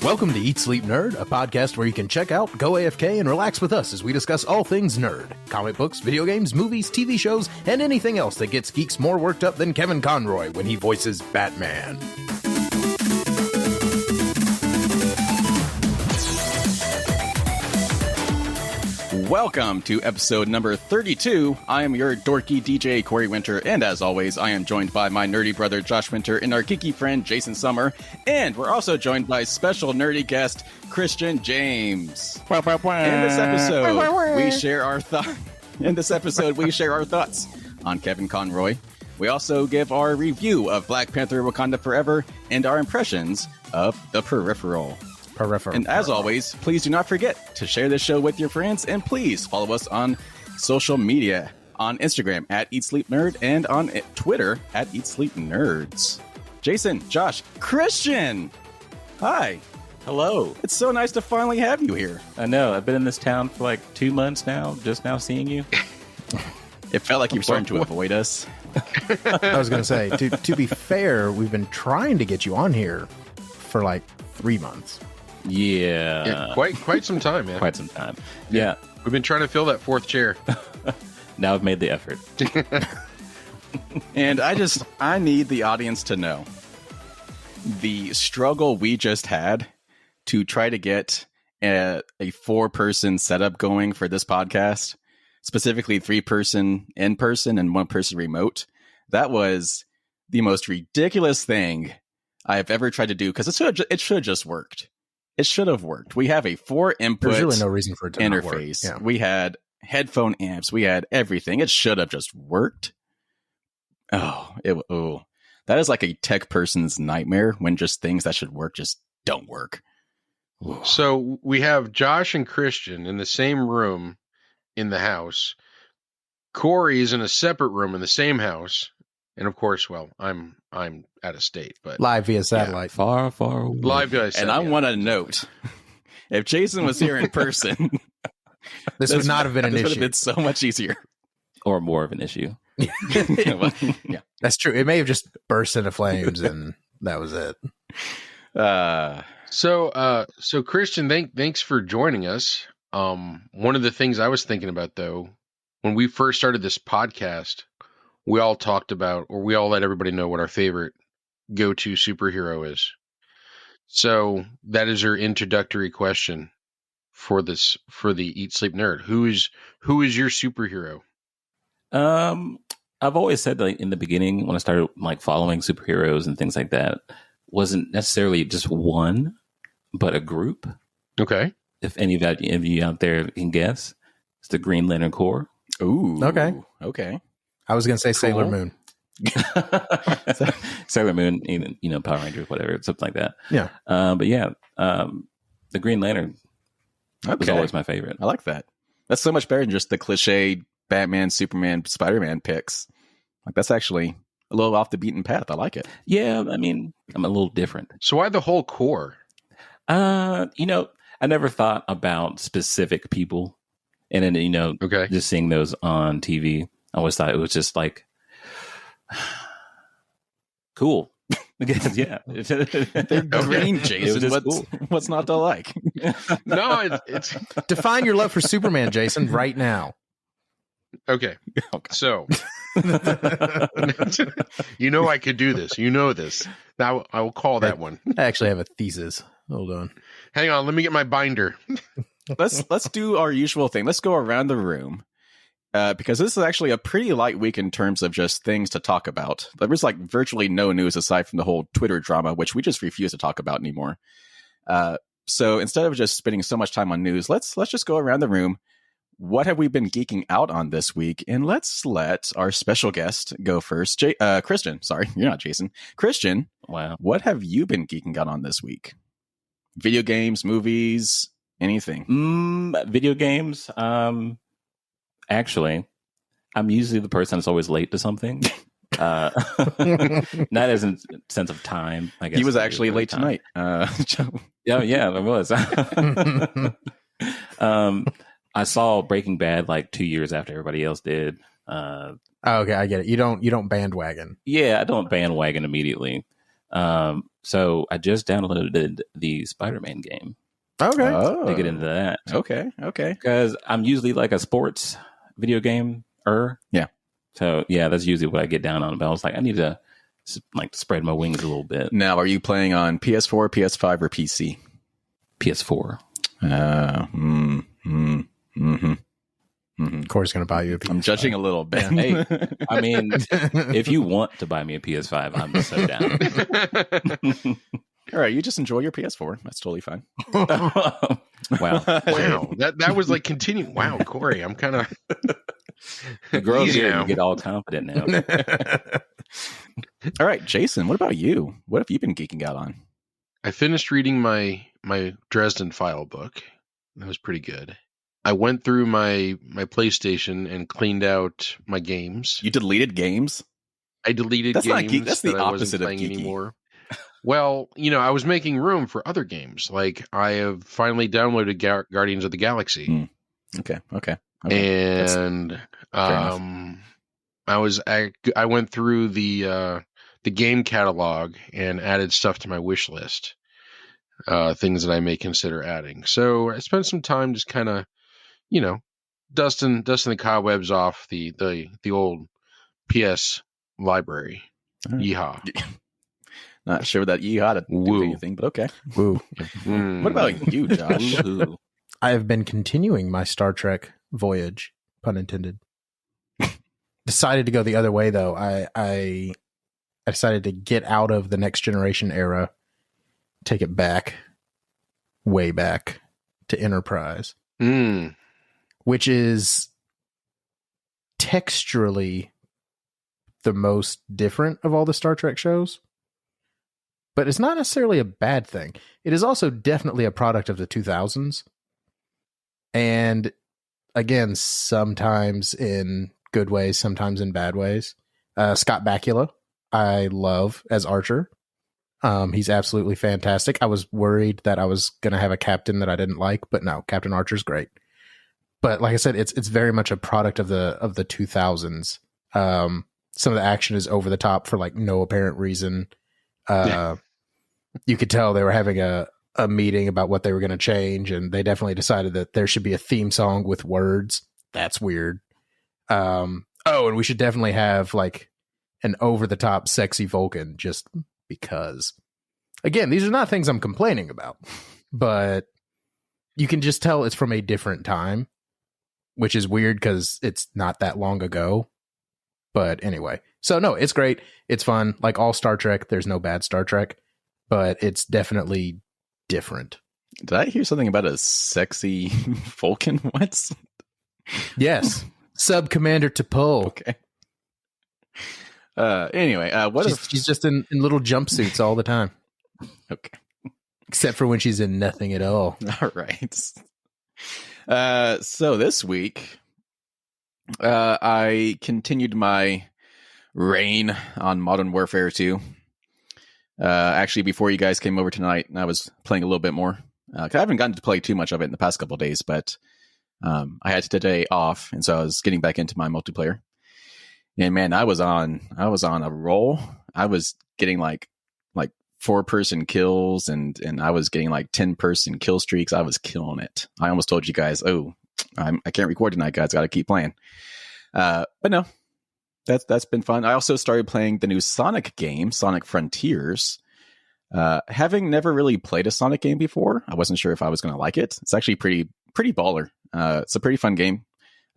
Welcome to Eat Sleep Nerd, a podcast where you can check out, go AFK, and relax with us as we discuss all things nerd. Comic books, video games, movies, TV shows, and anything else that gets geeks more worked up than Kevin Conroy when he voices Batman. Welcome to episode number 32. I am your dorky DJ, Corey Winter, and as always, I am joined by my nerdy brother, Josh Winter, and our geeky friend, Jason Summer, and we're also joined by special nerdy guest, Christian James. In this episode, we share our thoughts on Kevin Conroy. We also give our review of Black Panther Wakanda Forever and our impressions of the Peripheral. And as always, please do not forget to share this show with your friends, and please follow us on social media, on Instagram at Eat Sleep Nerd and on Twitter at Eat Sleep Nerds. Jason, Josh, Christian, hi. Hello. It's so nice to finally have you here. I know. I've been in this town for like 2 months now, just now seeing you. It felt like you were starting to avoid us. I was going to say, to be fair, we've been trying to get you on here for like 3 months. Yeah. Quite some time, man. Quite some time. Yeah. We've been trying to fill that fourth chair. Now I've made the effort. And I need the audience to know the struggle we just had to try to get a 4-person setup going for this podcast, specifically 3-person in person and 1-person remote. That was the most ridiculous thing I've ever tried to do, because it should have just worked. It should have worked. We have a 4-input There's really no reason for it to interface. Not work. Yeah. We had headphone amps. We had everything. It should have just worked. That is like a tech person's nightmare, when just things that should work just don't work. So we have Josh and Christian in the same room in the house. Corey is in a separate room in the same house. And of course, well, I'm out of state, but Live via satellite. Far, far away. live via satellite. And I want to note, if Jason was here in person, This would not have been an this would issue. have been so much easier. Or more of an issue. Yeah. That's true. It may have just burst into flames and that was it. So Christian, thanks for joining us. One of the things I was thinking about, though, when we first started this podcast, we all talked about, or we all let everybody know what our favorite go-to superhero is. So that is our introductory question for the Eat Sleep Nerd. Who is your superhero? I've always said, like, in the beginning, when I started like following superheroes and things like that, wasn't necessarily just one, but a group. Okay. If any of you out there can guess, it's the Green Lantern Corps. Ooh. Okay. I was going to say Sailor Moon. Sailor Moon, even, Power Rangers, whatever, something like that. Yeah. But yeah, the Green Lantern was always my favorite. I like that. That's so much better than just the cliche Batman, Superman, Spider-Man picks. Like, that's actually a little off the beaten path. I like it. Yeah, I mean, I'm a little different. So why the whole Corps? I never thought about specific people. And then, Okay. just seeing those on TV, I always thought it was just like, cool. Because, yeah. They're green, Jason. What's not to like? No, it's Define your love for Superman, Jason, right now. okay. So, I could do this. You know this. Now I will call that one. I actually have a thesis. Hold on. Hang on. Let me get my binder. Let's do our usual thing. Let's go around the room. Because this is actually a pretty light week in terms of just things to talk about. There was like virtually no news aside from the whole Twitter drama, which we just refuse to talk about anymore. So instead of just spending so much time on news, let's just go around the room. What have we been geeking out on this week? And let's let our special guest go first. Christian, sorry, you're not Jason. Christian, Wow. what have you been geeking out on this week? Video games, movies, anything? Video games. Actually, I'm usually the person that's always late to something. Not as in sense of time, I guess. He was actually late tonight. Yeah, I was. I saw Breaking Bad like 2 years after everybody else did. Okay, I get it. You don't bandwagon. Yeah, I don't bandwagon immediately. So I just downloaded the Spider-Man game Okay. to get into that. Okay. Because I'm usually like a sports video game. Yeah. So yeah, that's usually what I get down on. But I was like, I need to like spread my wings a little bit. Now, are you playing on PS4, PS5, or PC? PS4. Corey's going to buy you a PS5. I'm judging a little bit. Hey, I mean, if you want to buy me a PS5, I'm so down. All right, you just enjoy your PS4. That's totally fine. Wow. Wow. That was like continuing. Wow, Corey, I'm kind of The girls easy here, now. you get all confident now. All right, Jason, what about you? What have you been geeking out on? I finished reading my Dresden File book. That was pretty good. I went through my PlayStation and cleaned out my games. You deleted games? I deleted That's not games geek. That's the that I wasn't opposite of playing geeky. anymore. Well, I was making room for other games. Like I have finally downloaded Guardians of the Galaxy. Okay. And I went through the game catalog and added stuff to my wish list, things that I may consider adding. So I spent some time just kind of, dusting the cobwebs off the old PS library. All right. Yeehaw! Not sure that you ought to do Woo. anything, but okay. Woo. What about you, Josh? Ooh. I have been continuing my Star Trek voyage, pun intended. Decided to go the other way, though. I decided to get out of the Next Generation era, take it back, way back to Enterprise, which is texturally the most different of all the Star Trek shows. But it's not necessarily a bad thing. It is also definitely a product of the 2000s. And again, sometimes in good ways, sometimes in bad ways. Scott Bakula, I love as Archer. He's absolutely fantastic. I was worried that I was going to have a captain that I didn't like, but no, Captain Archer's great. But like I said, it's very much a product of the 2000s. Some of the action is over the top for like no apparent reason. You could tell they were having a meeting about what they were going to change, and they definitely decided that there should be a theme song with words. That's weird. And we should definitely have like an over the top sexy Vulcan, just because. Again, these are not things I'm complaining about, but you can just tell it's from a different time, which is weird because it's not that long ago. But anyway, so no, it's great. It's fun. Like all Star Trek, there's no bad Star Trek, but it's definitely different. Did I hear something about a sexy Vulcan once? Yes. Sub Commander T'Pol. Okay. Anyway, She's just in little jumpsuits all the time. Okay. Except for when she's in nothing at all. All right. So this week, I continued my reign on Modern Warfare 2. Actually, before you guys came over tonight, I was playing a little bit more. 'Cause I haven't gotten to play too much of it in the past couple of days, but I had today off, and so I was getting back into my multiplayer. And man, I was on a roll. I was getting like 4-person kills, and I was getting like 10-person kill streaks. I was killing it. I almost told you guys, I can't record tonight, guys. Got to keep playing. But no, that's been fun. I also started playing the new Sonic game, Sonic Frontiers. Having never really played a Sonic game before, I wasn't sure if I was going to like it. It's actually pretty baller. It's a pretty fun game.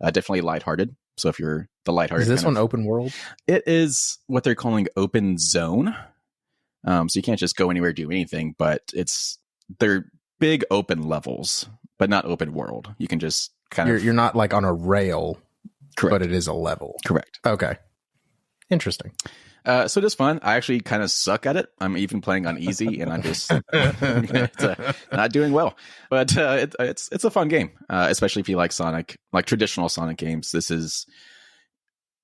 Definitely lighthearted. So if you're the lighthearted, Is this one open world? It is what they're calling open zone. So you can't just go anywhere, do anything, but they're big open levels, but not open world. You can just You're not like on a rail, correct, but it is a level. Correct. Okay. Interesting. So it is fun. I actually kind of suck at it. I'm even playing on easy, and I'm just not doing well. But it's a fun game, especially if you like Sonic, like traditional Sonic games. This is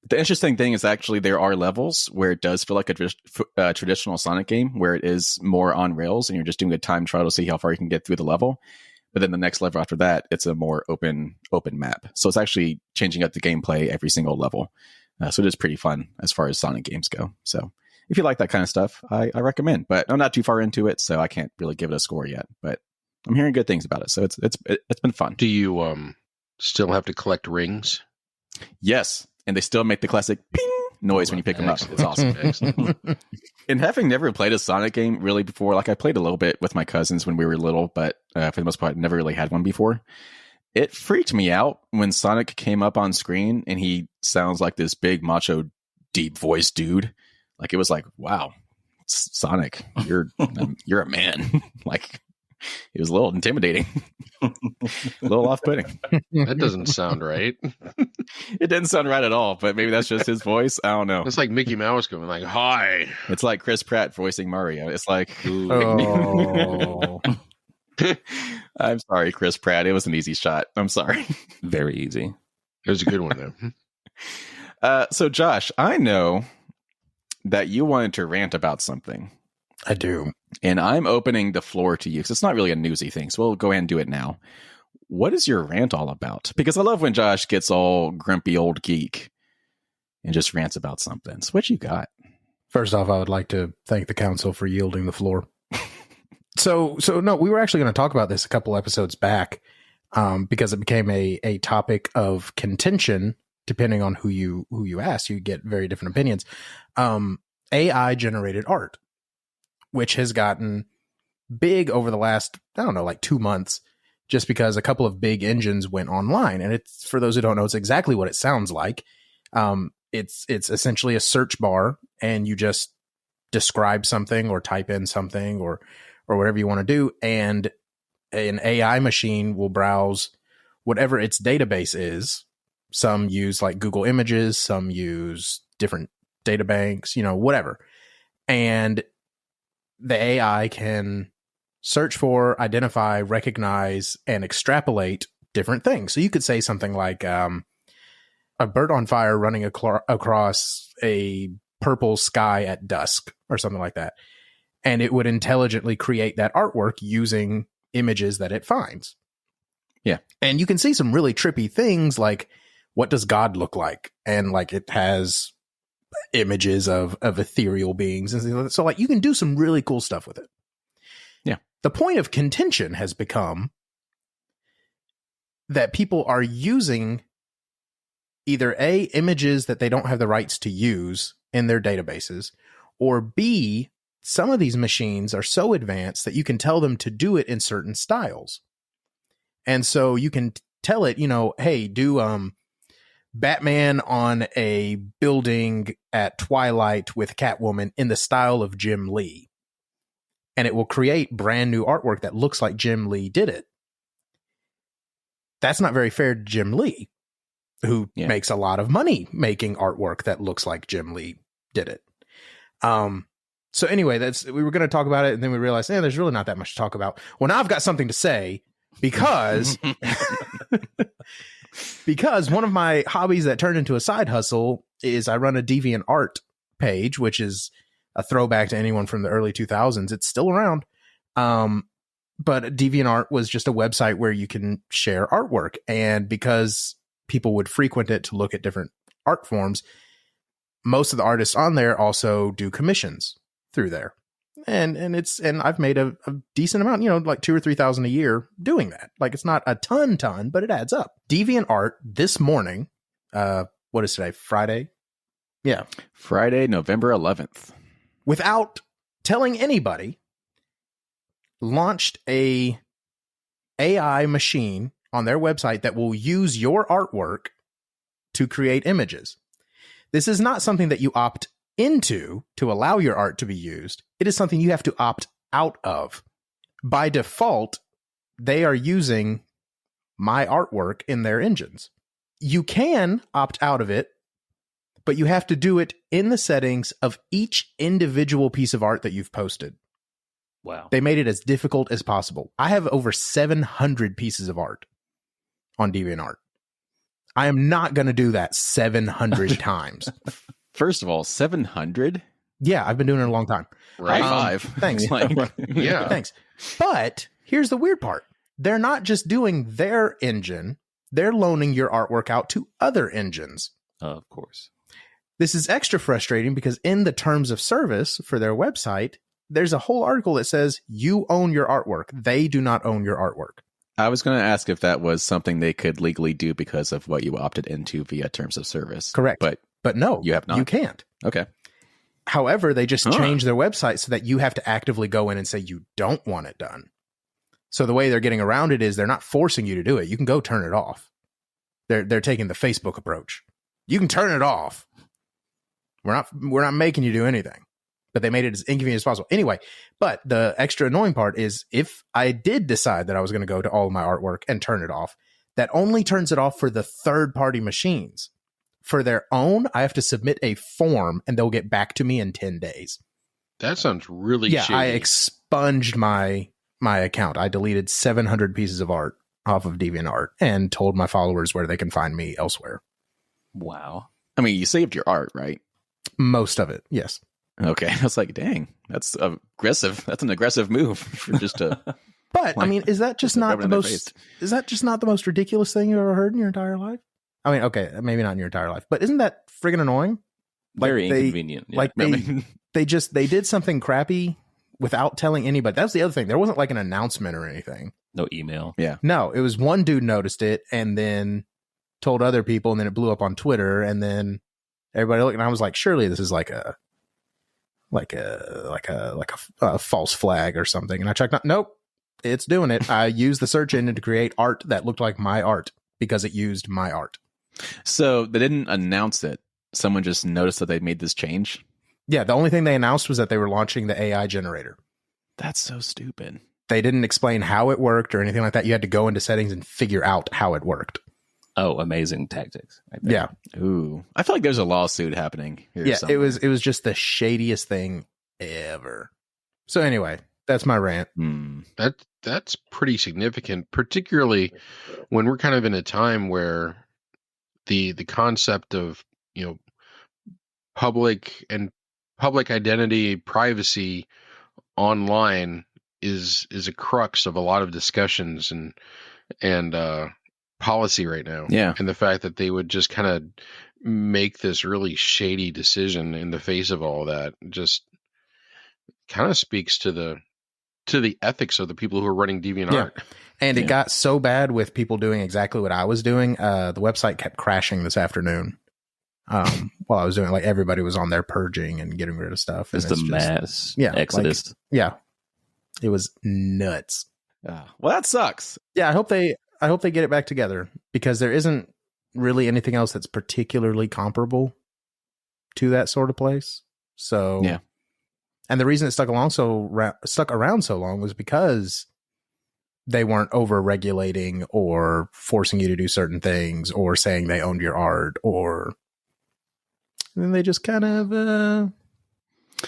the interesting thing is actually there are levels where it does feel like a traditional Sonic game, where it is more on rails, and you're just doing a time trial to see how far you can get through the level. But then the next level after that, it's a more open map. So it's actually changing up the gameplay every single level. So it is pretty fun as far as Sonic games go. So if you like that kind of stuff, I recommend. But I'm not too far into it, so I can't really give it a score yet. But I'm hearing good things about it, so it's been fun. Do you still have to collect rings? Yes, and they still make the classic ping noise when you pick them up. It's awesome. Excellent. And having never played a Sonic game really before, like I played a little bit with my cousins when we were little, but for the most part, never really had one before. It freaked me out when Sonic came up on screen and he sounds like this big macho deep voice dude. Like it was like, wow, Sonic, you're a man. Like it was a little intimidating, a little off-putting. That doesn't sound right. It didn't sound right at all, but maybe that's just his voice. I don't know. It's like Mickey Mouse going like, "Hi." It's like Chris Pratt voicing Mario. It's like, Oh. I'm sorry, Chris Pratt. It was an easy shot. I'm sorry. Very easy. It was a good one though. So Josh, I know that you wanted to rant about something. I do. And I'm opening the floor to you because it's not really a newsy thing. So we'll go ahead and do it now. What is your rant all about? Because I love when Josh gets all grumpy old geek and just rants about something. So what you got? First off, I would like to thank the council for yielding the floor. So no, we were actually going to talk about this a couple episodes back because it became a topic of contention. Depending on who you ask, you get very different opinions. AI generated art, which has gotten big over the last, I don't know, like 2 months, just because a couple of big engines went online. And it's, for those who don't know, it's exactly what it sounds like. It's essentially a search bar, and you just describe something or type in something or whatever you want to do, and an AI machine will browse whatever its database is. Some use like Google Images, some use different data banks, whatever. And the AI can search for, identify, recognize, and extrapolate different things. So you could say something like a bird on fire running across a purple sky at dusk or something like that. And it would intelligently create that artwork using images that it finds. Yeah. And you can see some really trippy things like, what does God look like? And like it has images of ethereal beings. And so like you can do some really cool stuff with it. Yeah. The point of contention has become that people are using either A, images that they don't have the rights to use in their databases, or B, some of these machines are so advanced that you can tell them to do it in certain styles. And so you can tell it, hey, do Batman on a building at twilight with Catwoman in the style of Jim Lee. And it will create brand new artwork that looks like Jim Lee did it. That's not very fair to Jim Lee, who makes a lot of money making artwork that looks like Jim Lee did it. So anyway, we were going to talk about it, and then we realized, there's really not that much to talk about. Well, now I've got something to say because because one of my hobbies that turned into a side hustle is I run a DeviantArt page, which is a throwback to anyone from the early 2000s. It's still around. But DeviantArt was just a website where you can share artwork. And because people would frequent it to look at different art forms, most of the artists on there also do commissions through there. And I've made a decent amount, like $2,000 or $3,000 a year doing that. Like it's not a ton, but it adds up. DeviantArt this morning, what is today? Friday? Yeah. Friday, November 11th. Without telling anybody, launched a AI machine on their website that will use your artwork to create images. This is not something that you opt into to allow your art to be used. It is something you have to opt out of. By default, they are using my artwork in their engines. You can opt out of it, but you have to do it in the settings of each individual piece of art that you've posted. Wow. They made it as difficult as possible. I have over 700 pieces of art on DeviantArt. I am not going to do that 700 times. First of all, 700? Yeah, I've been doing it a long time. Right. High five. Thanks. Yeah. Thanks. But here's the weird part. They're not just doing their engine. They're loaning your artwork out to other engines. Of course. This is extra frustrating because in the terms of service for their website, there's a whole article that says you own your artwork. They do not own your artwork. I was going to ask if that was something they could legally do because of what you opted into via terms of service. Correct. But no, you have not. You can't. Okay. However, they just changed their website so that you have to actively go in and say you don't want it done. So the way they're getting around it is they're not forcing you to do it. You can go turn it off. They're taking the Facebook approach. You can turn it off. We're not making you do anything. But they made it as inconvenient as possible. Anyway, but the extra annoying part is if I did decide that I was going to go to all of my artwork and turn it off, that only turns it off for the third-party machines. For their own, I have to submit a form and they'll get back to me in 10 days. That sounds really shady. I expunged my account. I deleted 700 pieces of art off of DeviantArt and told my followers where they can find me elsewhere. Wow. I mean, you saved your art, right? Most of it, yes. Okay. I was like, dang, that's aggressive. That's an aggressive move for just to. But I mean, is that just not the most ridiculous thing you've ever heard in your entire life? I mean, okay, maybe not in your entire life, but isn't that friggin' annoying? Very inconvenient. Yeah. Like they did something crappy without telling anybody. That's the other thing. There wasn't like an announcement or anything. No email. Yeah. No, it was one dude noticed it and then told other people, and then it blew up on Twitter, and then everybody looked, and I was like, surely this is like a false flag or something. And I checked out. Nope, it's doing it. I used the search engine to create art that looked like my art because it used my art. So they didn't announce it. Someone just noticed that they made this change. Yeah, the only thing they announced was that they were launching the AI generator. That's so stupid. They didn't explain how it worked or anything like that. You had to go into settings and figure out how it worked. Oh, amazing tactics. Right there. Yeah. Ooh. I feel like there's a lawsuit happening here. Yeah, somewhere. it was just the shadiest thing ever. So anyway, that's my rant. That's pretty significant, particularly when we're kind of in a time where the concept of, public identity, privacy online is a crux of a lot of discussions and policy right now. Yeah. And the fact that they would just kind of make this really shady decision in the face of all that just kind of speaks to the ethics of the people who are running DeviantArt. Yeah. And it got so bad with people doing exactly what I was doing. The website kept crashing this afternoon. While I was doing, like, everybody was on there purging and getting rid of stuff. It's the mass exodus. It was nuts. Well, that sucks. Yeah, I hope they get it back together, because there isn't really anything else that's particularly comparable to that sort of place. So yeah. And the reason it stuck around so long was because they weren't over regulating or forcing you to do certain things or saying they owned your art, or then they just kind of.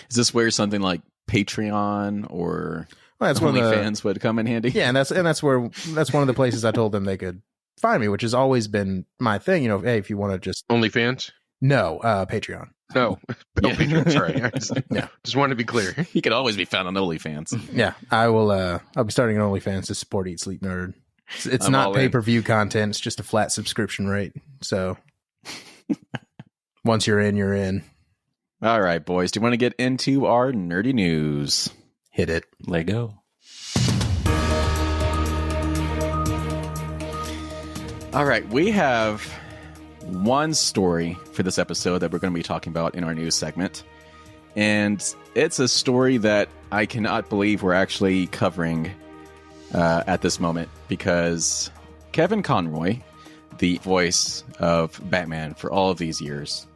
Is this where something like Patreon or that's OnlyFans would come in handy? Yeah, that's one of the places I told them they could find me, which has always been my thing. Hey, if you want to just OnlyFans. No, Patreon. No, Patreon. Sorry, just wanted to be clear. He could always be found on OnlyFans. Yeah, I will. I'll be starting an OnlyFans to support Eat Sleep Nerd. It's not pay-per-view content. It's just a flat subscription rate. So once you're in, you're in. All right, boys. Do you want to get into our nerdy news? Hit it. Let go. All right, we have one story for this episode that we're going to be talking about in our news segment. And it's a story that I cannot believe we're actually covering at this moment, because Kevin Conroy, the voice of Batman for all of these years,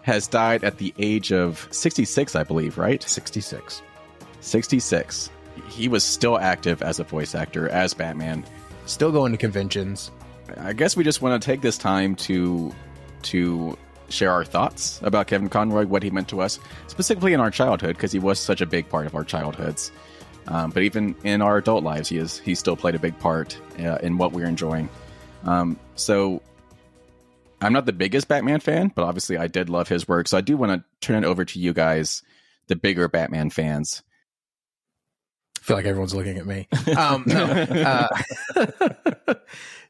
has died at the age of 66, I believe, right? 66. 66. He was still active as a voice actor, as Batman. Still going to conventions. I guess we just want to take this time to share our thoughts about Kevin Conroy, what he meant to us, specifically in our childhood, because he was such a big part of our childhoods. But even in our adult lives, he still played a big part in what we're enjoying. So I'm not the biggest Batman fan, but obviously I did love his work. So I do want to turn it over to you guys, the bigger Batman fans. I feel like everyone's looking at me.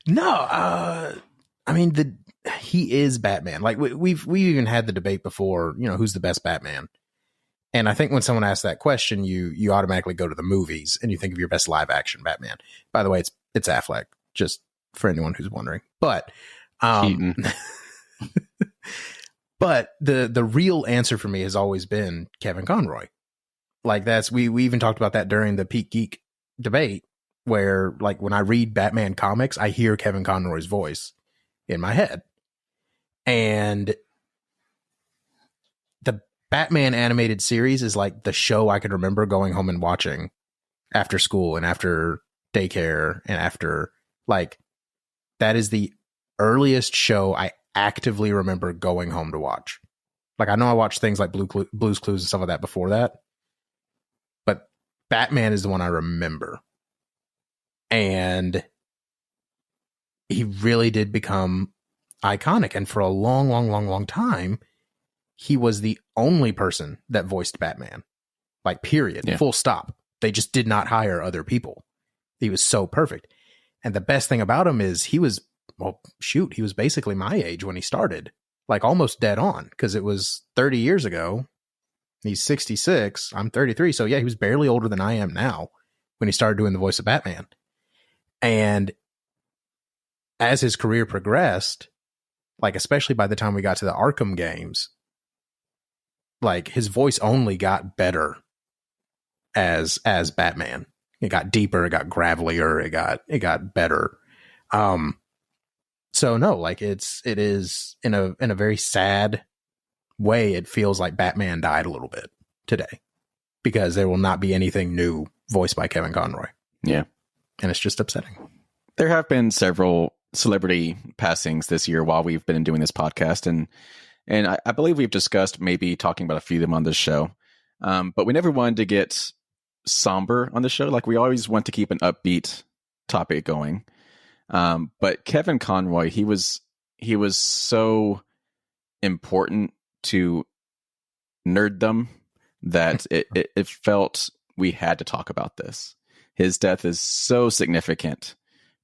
No. I mean, he is Batman. Like we've even had the debate before, who's the best Batman? And I think when someone asks that question, you automatically go to the movies and you think of your best live action Batman. By the way, it's Affleck, just for anyone who's wondering. But Keaton. but the real answer for me has always been Kevin Conroy. Like we even talked about that during the Peak Geek debate, where like when I read Batman comics, I hear Kevin Conroy's voice in my head. And the Batman animated series is like the show I could remember going home and watching after school and after daycare and after, like, that is the earliest show I actively remember going home to watch. Like, I know I watched things like Blue's Clues and stuff like that before that, but Batman is the one I remember. And he really did become iconic. And for a long time, he was the only person that voiced Batman. Like, period. Yeah. Full stop. They just did not hire other people. He was so perfect. And the best thing about him is he was basically my age when he started. Like, almost dead on, because it was 30 years ago. He's 66. I'm 33. So, yeah, he was barely older than I am now when he started doing the voice of Batman. And as his career progressed, like, especially by the time we got to the Arkham games, like, his voice only got better as Batman. It got deeper, it got gravelier, it got better. So no, like, it is in a very sad way, it feels like Batman died a little bit today, because there will not be anything new voiced by Kevin Conroy. Yeah. And it's just upsetting. There have been several celebrity passings this year while we've been doing this podcast, and I believe we've discussed maybe talking about a few of them on this show. But we never wanted to get somber on the show. Like, we always want to keep an upbeat topic going. But Kevin Conroy, he was so important to nerddom that it felt we had to talk about this. His death is so significant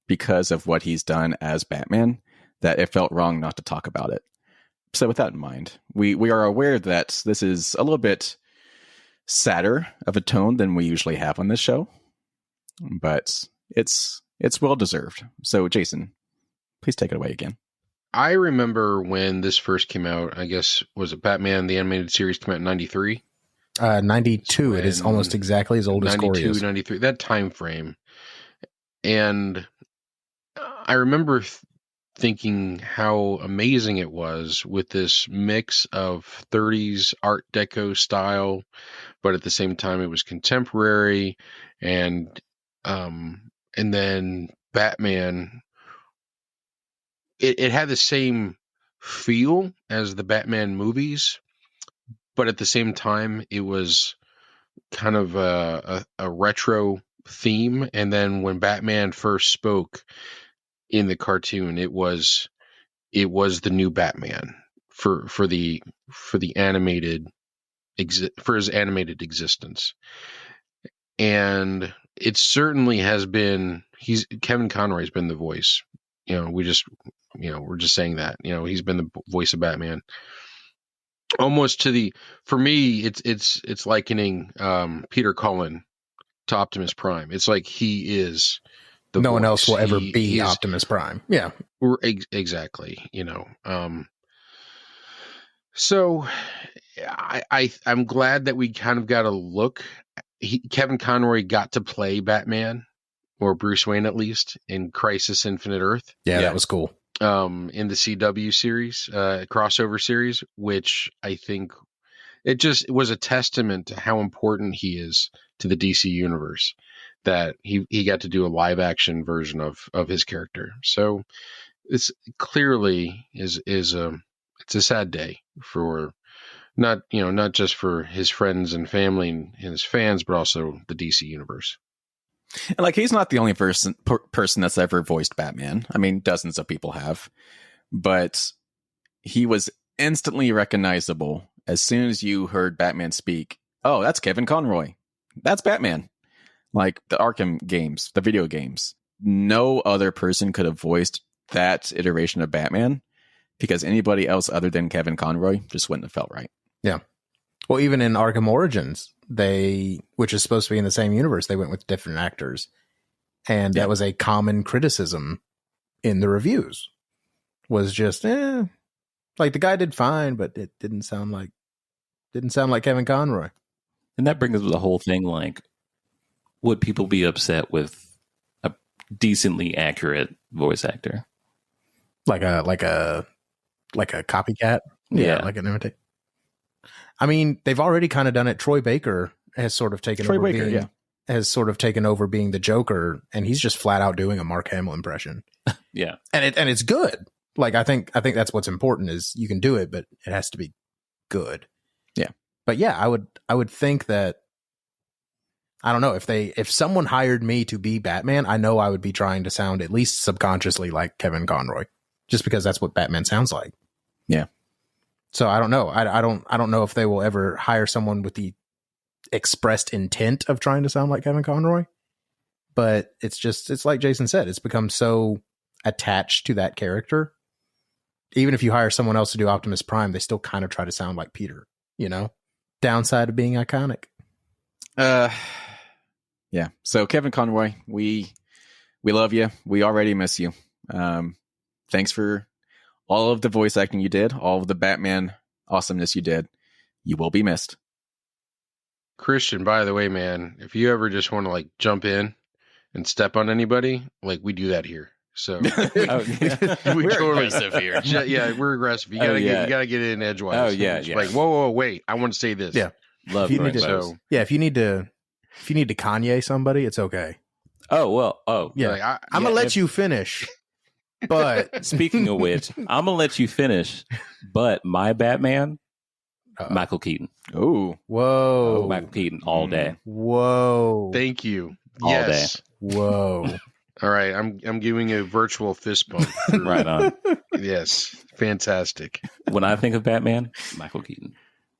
because of what he's done as Batman that it felt wrong not to talk about it. So with that in mind, we are aware that this is a little bit sadder of a tone than we usually have on this show, but it's well deserved. So Jason, please take it away again. I remember when this first came out, I guess, was it Batman, the animated series came out in 93? 92. It is almost exactly as old as Corey is. 93, that time frame. And I remember thinking how amazing it was with this mix of 30s Art Deco style, but at the same time it was contemporary, and then Batman, it had the same feel as the Batman movies, but at the same time it was kind of a retro theme. And then when Batman first spoke in the cartoon, it was the new Batman for his animated existence. And it certainly has been, Kevin Conroy's been the voice. We're just saying that, he's been the voice of Batman. Almost for me, it's likening Peter Cullen to Optimus Prime. It's like he is the no voice. one else will ever be Optimus Prime. Yeah, exactly. So I'm glad that we kind of got a look. Kevin Conroy got to play Batman, or Bruce Wayne at least, in Crisis Infinite Earth. Yeah, that was cool. In the CW series, crossover series, which I think it was a testament to how important he is to the DC universe, that he got to do a live action version of his character. So it's clearly it's a sad day for not just for his friends and family and his fans, but also the DC universe. And like, he's not the only person that's ever voiced Batman. I mean, dozens of people have, but he was instantly recognizable as soon as you heard Batman speak. Oh, that's Kevin Conroy. That's Batman. Like the Arkham games, the video games. No other person could have voiced that iteration of Batman because anybody else other than Kevin Conroy just wouldn't have felt right. Yeah. Well, even in Arkham Origins, which is supposed to be in the same universe, they went with different actors. And that was a common criticism in the reviews, was just, like the guy did fine, but it didn't sound like Kevin Conroy. And that brings us to the whole thing, like, would people be upset with a decently accurate voice actor? Like a copycat? Yeah. Like an imitate. I mean, they've already kind of done it. Troy Baker has sort of taken over being the Joker, and he's just flat out doing a Mark Hamill impression. Yeah. And it's good. Like, I think that's what's important, is you can do it, but it has to be good. Yeah. But yeah, I would think that, I don't know, if someone hired me to be Batman, I know I would be trying to sound at least subconsciously like Kevin Conroy, just because that's what Batman sounds like. Yeah. So I don't know. I don't know if they will ever hire someone with the expressed intent of trying to sound like Kevin Conroy. But it's like Jason said, it's become so attached to that character. Even if you hire someone else to do Optimus Prime, they still kind of try to sound like Peter, you know? Downside of being iconic. Yeah. So Kevin Conroy, we love you. We already miss you. Thanks for all of the voice acting you did, all of the Batman awesomeness you did. You will be missed. Christian, by the way, man, if you ever just want to like jump in and step on anybody, like we do that here. So We're totally aggressive here. Yeah, we're aggressive. You gotta get in edgewise. Oh yeah, It's yeah. like whoa, wait, I want to say this. Yeah. Love If you need throwing to- blows. Yeah, if you need to Kanye somebody, it's okay. Oh, well. Oh, Yeah. Like, I'm going to let you finish. But speaking of which, I'm going to let you finish. But my Batman, Uh-oh. Michael Keaton. Oh, Whoa. Michael Keaton all day. Whoa. Thank you. All Yes. Whoa. All right, I'm giving a virtual fist bump. for- Right on. Yes, fantastic. When I think of Batman, Michael Keaton.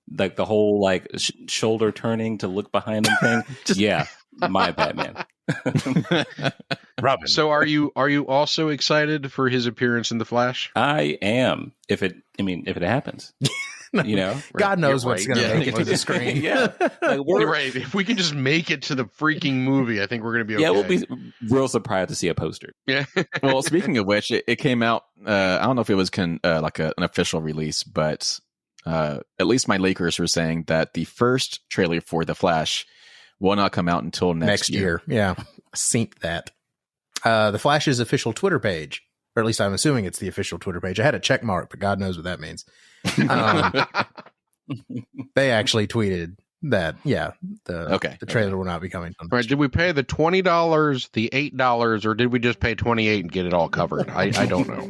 Like the whole like shoulder turning to look behind him thing. Yeah, my Batman. Robin. So are you also excited for his appearance in The Flash? I am. If it happens, you know. God knows You're what's right. going to Yeah. make it to the screen. Yeah, like You're right. If we can just make it to the freaking movie, I think we're going to be okay. yeah, we'll be real surprised to see a poster. Yeah. well, speaking of which, it came out. I don't know if it was like an official release, but at least my leakers were saying that the first trailer for The Flash will not come out until next year. Yeah. Seen that. The Flash's official Twitter page, or at least I'm assuming it's the official Twitter page. I had a check mark, but God knows what that means. They actually tweeted that, the trailer will not be coming. All right, did we pay the $20, the $8, or did we just pay $28 and get it all covered? I don't know.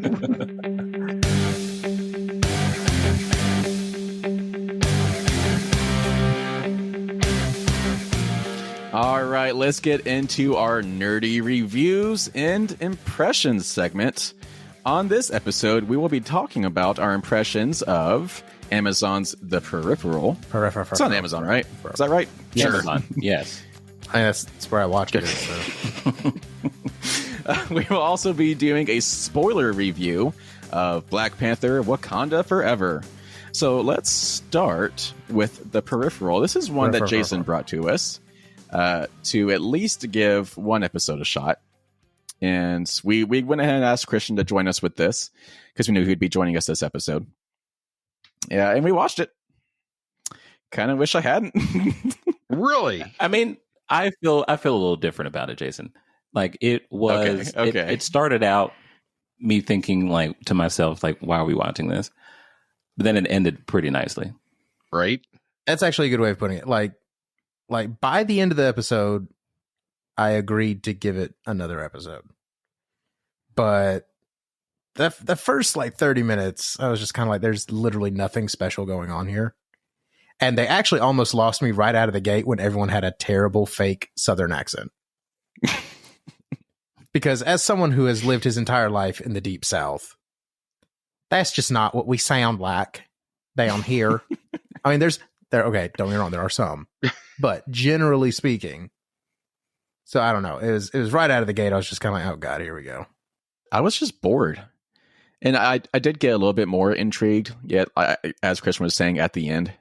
All right, let's get into our nerdy reviews and impressions segment. On this episode, we will be talking about our impressions of Amazon's The Peripheral. It's on Amazon, right? Is that right? Amazon, yes. That's where I watched it. So. We will also be doing a spoiler review of Black Panther Wakanda Forever. So let's start with The Peripheral. This is one that Jason brought to us to at least give one episode a shot. And we went ahead and asked Christian to join us with this because we knew he'd be joining us this episode. Yeah, and we watched it. Kind of wish I hadn't. Really? I mean, I feel a little different about it, Jason. Like it was, Okay. It started out me thinking like to myself, like, why are we watching this? But then it ended pretty nicely. Right? That's actually a good way of putting it. Like by the end of the episode, I agreed to give it another episode. But the first like 30 minutes, I was just kind of like, there's literally nothing special going on here. And they actually almost lost me right out of the gate when everyone had a terrible fake Southern accent. Because as someone who has lived his entire life in the Deep South, that's just not what we sound like down here. I mean, okay, don't get me wrong, there are some. But generally speaking, so I don't know. It was right out of the gate. I was just kind of like, oh God, here we go. I was just bored. And I did get a little bit more intrigued, yet as Christian was saying at the end.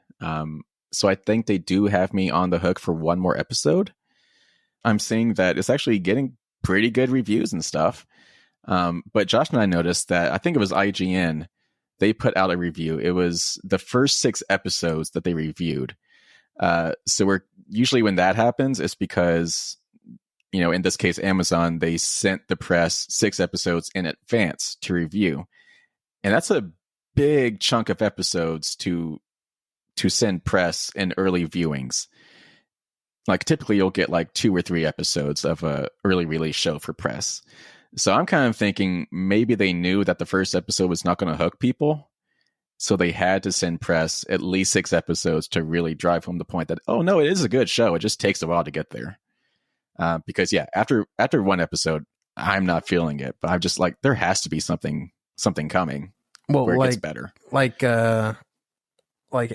So I think they do have me on the hook for one more episode. I'm seeing that it's actually getting pretty good reviews and stuff. But Josh and I noticed that I think it was IGN. They put out a review. It was the first 6 episodes that they reviewed. So we're usually when that happens, it's because, in this case, Amazon, they sent the press 6 episodes in advance to review. And that's a big chunk of episodes to send press in early viewings. Like typically you'll get like 2 or 3 episodes of a early release show for press. So I'm kind of thinking maybe they knew that the first episode was not going to hook people. So they had to send press at least 6 episodes to really drive home the point that, oh no, it is a good show. It just takes a while to get there. Because after one episode, I'm not feeling it, but I'm just like, there has to be something coming where it gets better. Like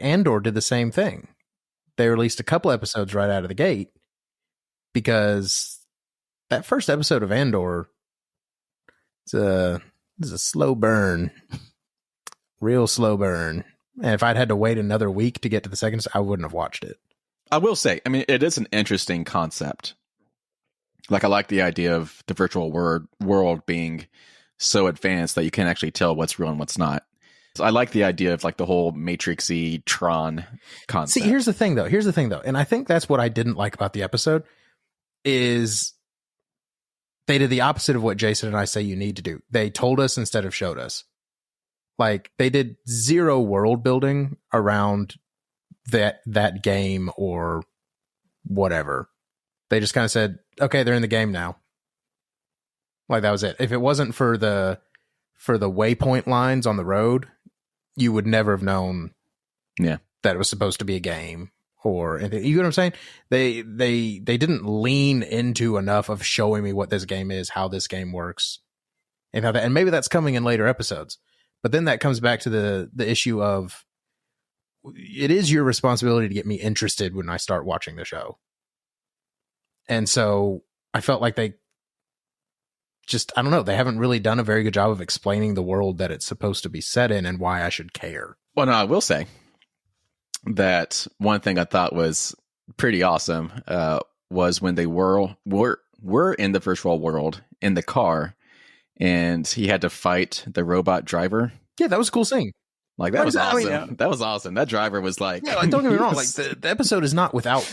Andor did the same thing. They released a couple episodes right out of the gate because that first episode of Andor, it's a slow burn, real slow burn. And if I'd had to wait another week to get to the second, I wouldn't have watched it. I will say, I mean, it is an interesting concept. Like, I like the idea of the virtual world being so advanced that you can actually tell what's real and what's not. So I like the idea of like the whole Matrixy Tron concept. See, here's the thing though. And I think that's what I didn't like about the episode is they did the opposite of what Jason and I say you need to do. They told us instead of showed us. Like, they did zero world building around that game or whatever. They just kind of said, okay, they're in the game now. Like, that was it. If it wasn't for the waypoint lines on the road, you would never have known that it was supposed to be a game or anything. You know what I'm saying? They didn't lean into enough of showing me what this game is, how this game works, and how that, and maybe that's coming in later episodes. But then that comes back to the issue of it is your responsibility to get me interested when I start watching the show. And so I felt like they just, I don't know, they haven't really done a very good job of explaining the world that it's supposed to be set in and why I should care. Well, no, I will say that one thing I thought was pretty awesome was when they were in the virtual world in the car and he had to fight the robot driver. Yeah, that was a cool scene. Like, that was awesome. That was awesome. That driver was like... Yeah, like, don't get me wrong. Like, the episode is not without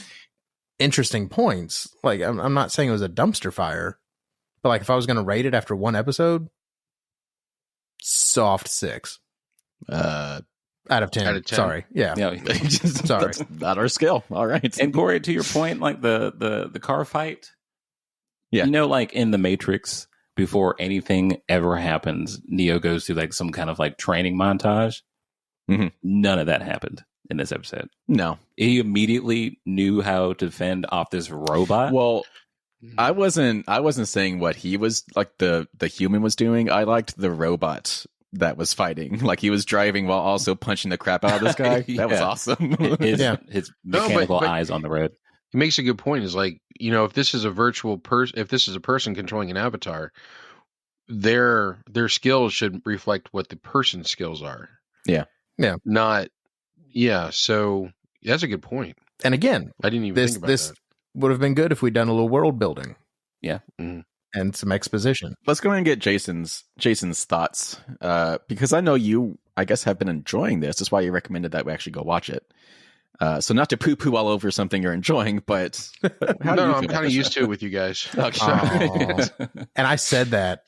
interesting points. Like, I'm not saying it was a dumpster fire. But, like, if I was going to rate it after one episode, soft 6. Out of 10. Out of 10. Sorry. Yeah. Sorry. That's not our skill. All right. And Corey, to your point, like the car fight. Yeah. Like in the Matrix, before anything ever happens, Neo goes through like some kind of like training montage. Mm-hmm. None of that happened in this episode. No. He immediately knew how to fend off this robot. Well, I wasn't saying what he was like the human was doing. I liked the robot that was fighting. Like, he was driving while also punching the crap out of this guy. That was awesome. His mechanical eyes on the road. He makes a good point. Is like, if this is a virtual person, if this is a person controlling an avatar, their skills should reflect what the person's skills are. Yeah. Yeah. Not. Yeah. So that's a good point. And again, I didn't even think about this that. Would have been good if we'd done a little world building. Yeah. Mm-hmm. And some exposition. Let's go ahead and get Jason's thoughts. Because I know you, I guess, have been enjoying this. That's why you recommended that we actually go watch it. So not to poo-poo all over something you're enjoying, but how do you feel I'm kind of used to it with you guys. Okay. And I said that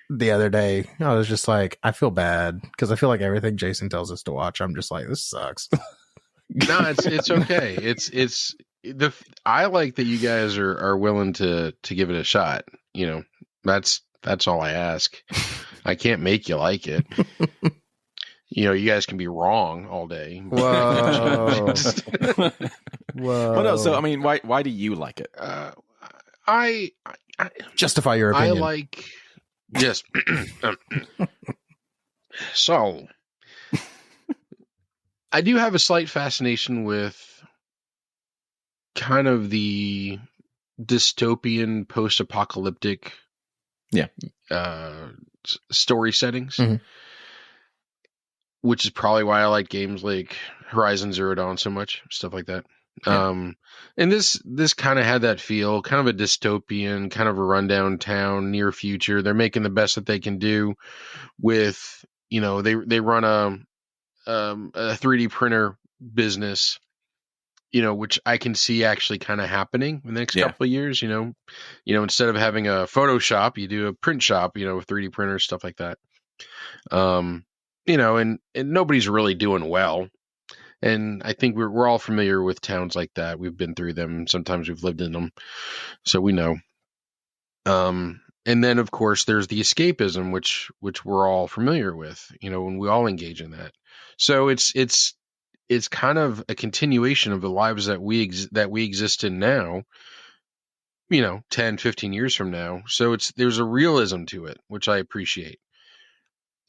the other day. I was just like, I feel bad because I feel like everything Jason tells us to watch, I'm just like, this sucks. No, it's okay. I like that you guys are willing to give it a shot. That's all I ask. I can't make you like it. You guys can be wrong all day. Whoa. Whoa. Well, no. So, I mean, why do you like it? I justify your opinion. I like, yes. So, I do have a slight fascination with kind of the dystopian, post-apocalyptic, story settings, Mhm. which is probably why I like games like Horizon Zero Dawn so much, stuff like that. Yeah. And this kind of had that feel, kind of a dystopian, kind of a rundown town, near future. They're making the best that they can do with, they run a 3D printer business, which I can see actually kind of happening in the next Yeah. couple of years. Instead of having a Photoshop, you do a print shop, with 3D printers, stuff like that. And nobody's really doing well. And I think we're all familiar with towns like that. We've been through them. Sometimes we've lived in them, so we know. And then of course there's the escapism, which we're all familiar with, when we all engage in that. So it's kind of a continuation of the lives that we exist in now, 10, 15 years from now. So there's a realism to it, which I appreciate.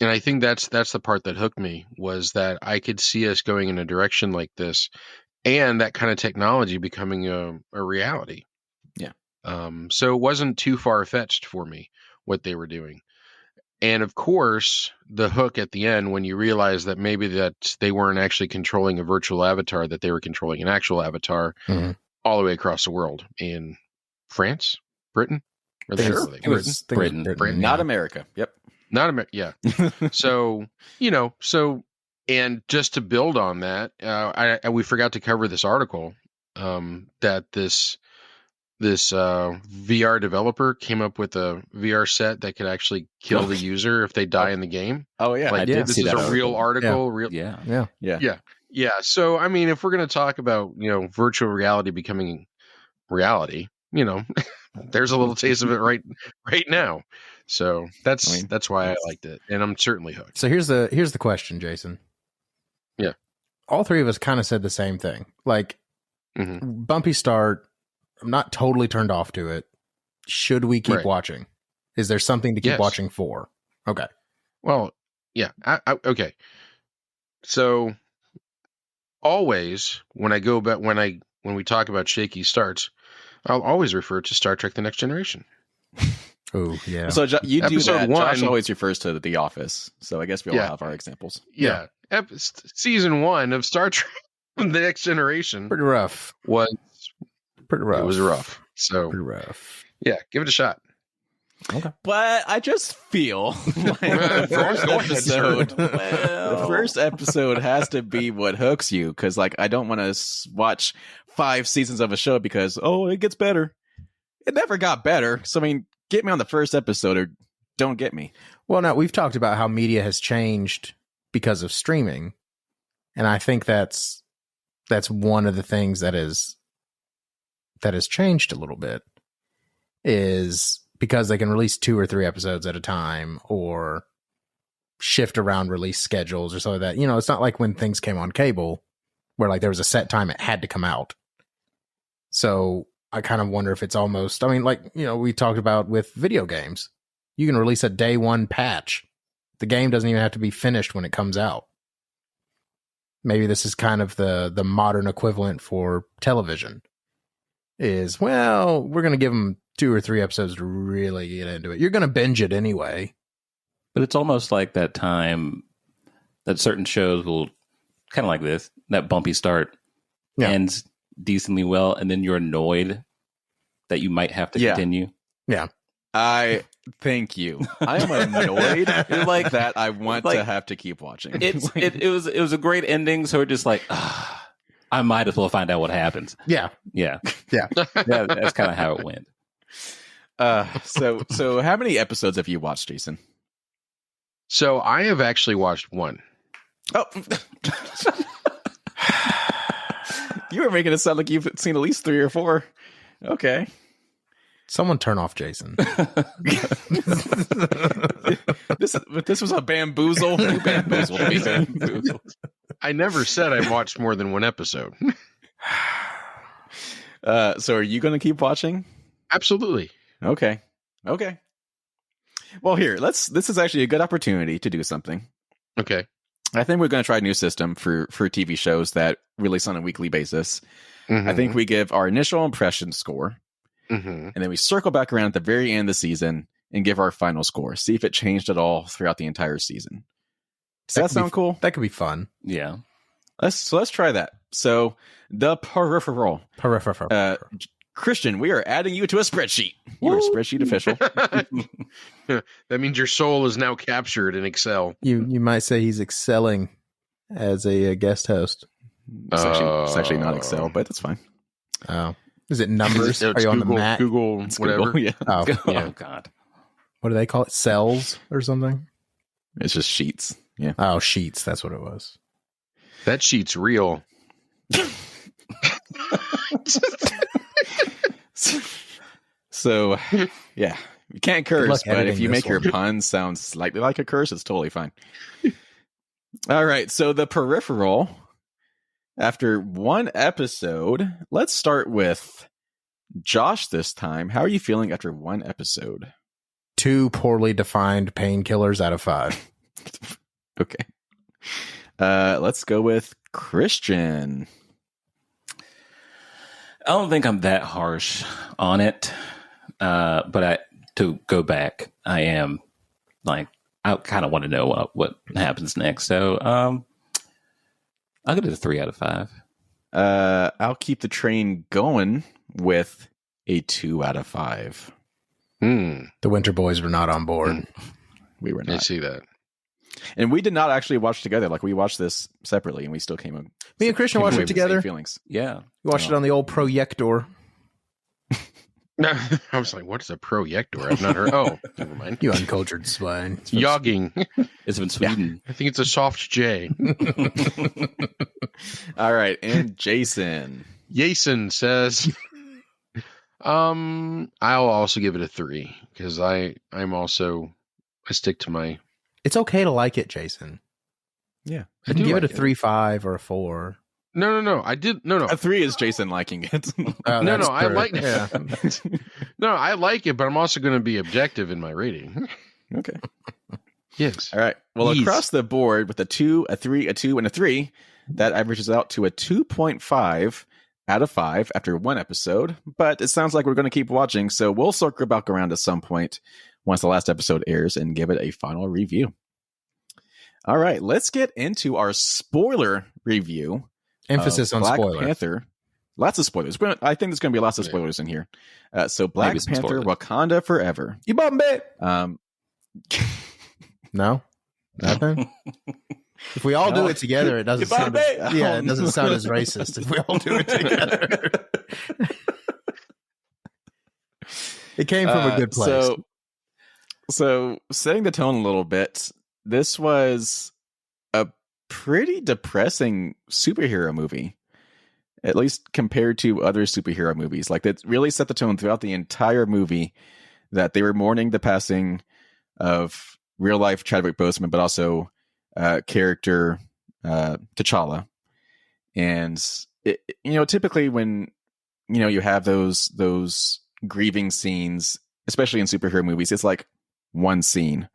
And I think that's the part that hooked me, was that I could see us going in a direction like this, and that kind of technology becoming a reality. Yeah. So it wasn't too far-fetched for me what they were doing. And of course, the hook at the end, when you realize that maybe that they weren't actually controlling a virtual avatar, that they were controlling an actual avatar all the way across the world, in France, Britain, or Britain. Not America. Yep. Not America. Yeah. So, and just to build on that, we forgot to cover this article, that this VR developer came up with a VR set that could actually kill the user if they die in the game. Oh yeah. Like, I did this see is that a real article. Yeah. Yeah. So, I mean, if we're going to talk about, virtual reality becoming reality, there's a little taste of it right now. So that's why I liked it, and I'm certainly hooked. So here's the question, Jason. Yeah. All three of us kind of said the same thing. Like, bumpy start, I'm not totally turned off to it. Should we keep watching? Is there something to keep watching for? Okay. Well, yeah. Okay. So always when we talk about shaky starts, I'll always refer to Star Trek: The Next Generation. Oh, yeah. So you do Episode that. 1, Josh always refers to The Office. So I guess we all have our examples. Yeah. Season 1 of Star Trek: The Next Generation. Pretty rough. Was pretty rough. It was rough. So pretty rough. Yeah, give it a shot. Okay. But I just feel like the first episode has to be what hooks you, because like I don't want to watch 5 seasons of a show because it gets better. It never got better. So I mean, get me on the first episode or don't get me. Well, now we've talked about how media has changed because of streaming, and I think that's one of the things that has changed a little bit, is because they can release 2 or 3 episodes at a time, or shift around release schedules or something like that. It's not like when things came on cable where like there was a set time it had to come out. So I kind of wonder if it's almost, I mean, like, we talked about with video games, you can release a day 1 patch. The game doesn't even have to be finished when it comes out. Maybe this is kind of the modern equivalent for television, is, well, we're going to give them 2 or 3 episodes to really get into it. You're going to binge it anyway. But it's almost like that time that certain shows will, kind of like this, that bumpy start ends decently well, and then you're annoyed that you might have to continue. Yeah. I thank you. I am annoyed like that. I want to have to keep watching. It was a great ending, so we're just like, I might as well find out what happens. Yeah. That's kind of how it went. So how many episodes have you watched, Jason? So I have actually watched 1. Oh, you were making it sound like you've seen at least 3 or 4. Okay. Someone turn off Jason. This was a bamboozle. You bamboozled me. Bamboozled. I never said I watched more than 1 episode. So are you going to keep watching? Absolutely. Okay. Well, here, this is actually a good opportunity to do something. Okay. I think we're going to try a new system for TV shows that release on a weekly basis. I think we give our initial impression score, and then we circle back around at the very end of the season and give our final score. See if it changed at all throughout the entire season. Does that sound cool? That could be fun. Yeah. Let's try that. So the Peripheral. Christian, we are adding you to a spreadsheet. You are spreadsheet official. That means your soul is now captured in Excel. You might say he's excelling as a guest host. It's actually not Excel, but that's fine. Oh, is it numbers? Are you on the Mac? Google, whatever. Google, yeah. Oh, Oh God. What do they call it? Cells or something? It's just sheets. Yeah. Oh, sheets. That's what it was. That sheet's real. So, yeah, you can't curse, but if you make your one. puns sound slightly like a curse, it's totally fine. All right, so the Peripheral, after one episode, let's start with Josh this time. How are you feeling after one episode? 2 poorly defined painkillers out of 5. Okay. Let's go with Christian. I don't think I'm that harsh on it. But to go back, I am like, I kind of want to know what happens next. So, I'll give it a 3 out of 5. I'll keep the train going with a 2 out of 5. The Winter Boys were not on board. We were not. I see that. And we did not actually watch together. Like, we watched this separately, and we still came up. Me and Christian watched it together. Feelings. Yeah. We watched it on the old projector. I was like, what is a projector? I've not heard. Oh, never mind. You uncultured swine. Jogging. It's in Sweden. I think it's a soft J. All right. And Jason. Jason says, I'll also give it a 3 because I stick to my. It's okay to like it, Jason. Yeah. You can give it a 3.5 or a 4. No. I did. No. A 3 is Jason liking it. No, I like it. Yeah. No, I like it, but I'm also going to be objective in my rating. Okay. Yes. All right. Well, Yes. across the board with a 2, a 3, a 2, and a 3, that averages out to a 2.5 out of 5 after one episode. But it sounds like we're going to keep watching, so we'll circle back around at some point once the last episode airs and give it a final review. All right. Let's get into our spoiler review. Emphasis on Black spoiler. Panther. Lots of spoilers. I think there's going to be lots of spoilers in here. So Black Maybe some Panther spoilers. Wakanda Forever. Ibambe! No? Nothing? If we all do it together, it doesn't sound it doesn't sound as racist if we all do it together. It came from a good place. So setting the tone a little bit, this was a pretty depressing superhero movie, at least compared to other superhero movies. Like, that really set the tone throughout the entire movie that they were mourning the passing of real life Chadwick Boseman, but also character T'Challa. And typically when you have those grieving scenes, especially in superhero movies, it's like one scene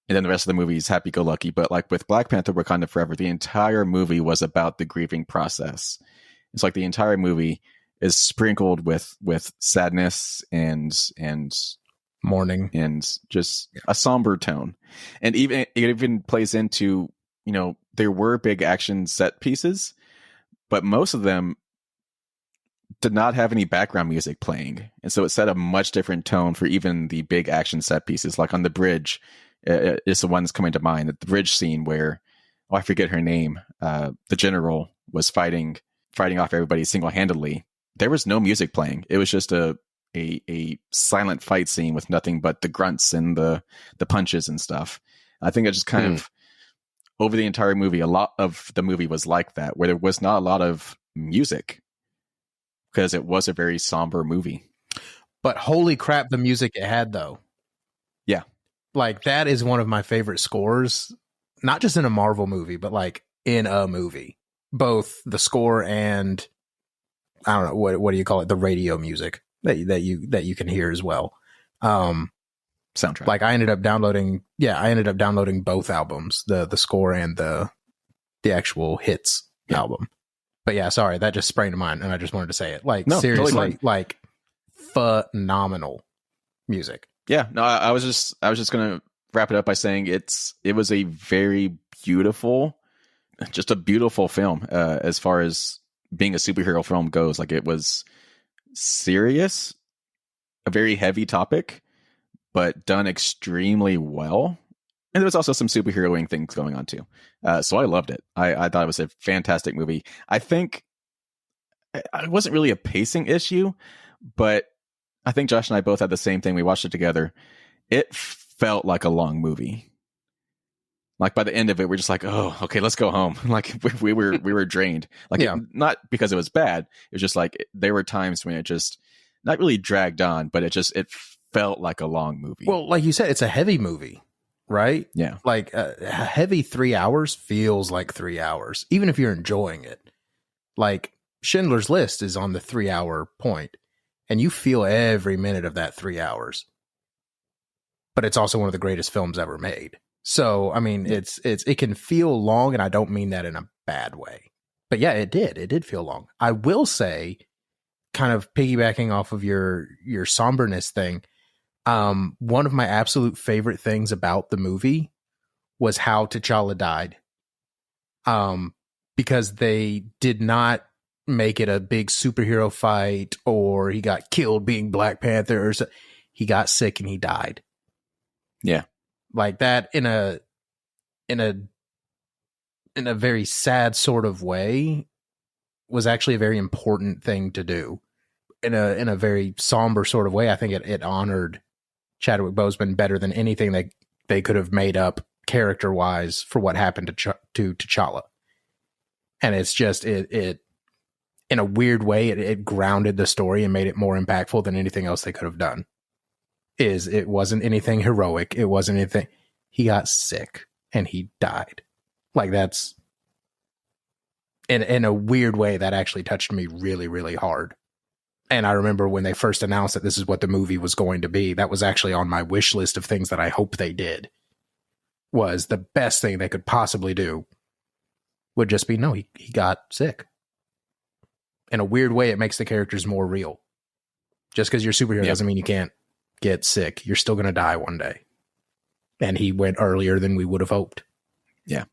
and then the rest of the movie is happy-go-lucky. But like with Black Panther Wakanda Forever, the entire movie was about the grieving process. It's like the entire movie is sprinkled with sadness and Mourning and just a somber tone. And it even plays into, there were big action set pieces, but most of them did not have any background music playing. And so it set a much different tone for even the big action set pieces. Like on the bridge, is the one that's coming to mind. The bridge scene where, I forget her name, the general was fighting off everybody single-handedly. There was no music playing. It was just a silent fight scene with nothing but the grunts and the punches and stuff. I think it just kind of, over the entire movie, a lot of the movie was like that, where there was not a lot of music because it was a very somber movie. But holy crap, the music it had, though. Yeah. Like, that is one of my favorite scores, not just in a Marvel movie, but like in a movie. Both the score and, I don't know, what do you call it? The radio music that you can hear as well. Soundtrack. Like, I ended up downloading both albums, the score and the actual hits album. But yeah, sorry, that just sprang to mind, and I just wanted to say it. Like, No, seriously, totally fine. like, phenomenal music. Yeah, no, I was just gonna wrap it up by saying it was a very beautiful, just a beautiful film as far as being a superhero film goes. Like, it was serious, a very heavy topic, but done extremely well. And there was also some superheroing things going on too. So I loved it. I thought it was a fantastic movie. I think it wasn't really a pacing issue, but I think Josh and I both had the same thing. We watched it together. It felt like a long movie. Like, by the end of it, we're just like, oh, okay, let's go home. Like, we were drained. Like, Yeah. Not because it was bad. It was just like, there were times when it just not really dragged on, but it felt like a long movie. Well, like you said, it's a heavy movie, right? Yeah. Like a heavy 3 hours feels like 3 hours, even if you're enjoying it. Like, Schindler's List is on the 3 hour point, and you feel every minute of that 3 hours. But it's also one of the greatest films ever made. So, I mean, it can feel long, and I don't mean that in a bad way. But yeah, it did feel long. I will say, kind of piggybacking off of your somberness thing, one of my absolute favorite things about the movie was how T'Challa died. Because they did not make it a big superhero fight, or he got killed being Black Panther, or so. He got sick and he died. Yeah. Like that in a very sad sort of way was actually a very important thing to do. In a very somber sort of way, I think it honored Chadwick Boseman better than anything they could have made up character wise for what happened to T'Challa. And it's just it in a weird way it grounded the story and made it more impactful than anything else they could have done. It wasn't anything heroic. It wasn't anything. He got sick and he died. Like, that's in a weird way that actually touched me really, really hard. And I remember when they first announced that this is what the movie was going to be, that was actually on my wish list of things that I hope they did. Was the best thing they could possibly do would just be, no, he got sick. In a weird way, it makes the characters more real. Just because you're a superhero doesn't mean you can't get sick. You're still going to die one day. And he went earlier than we would have hoped. Yeah.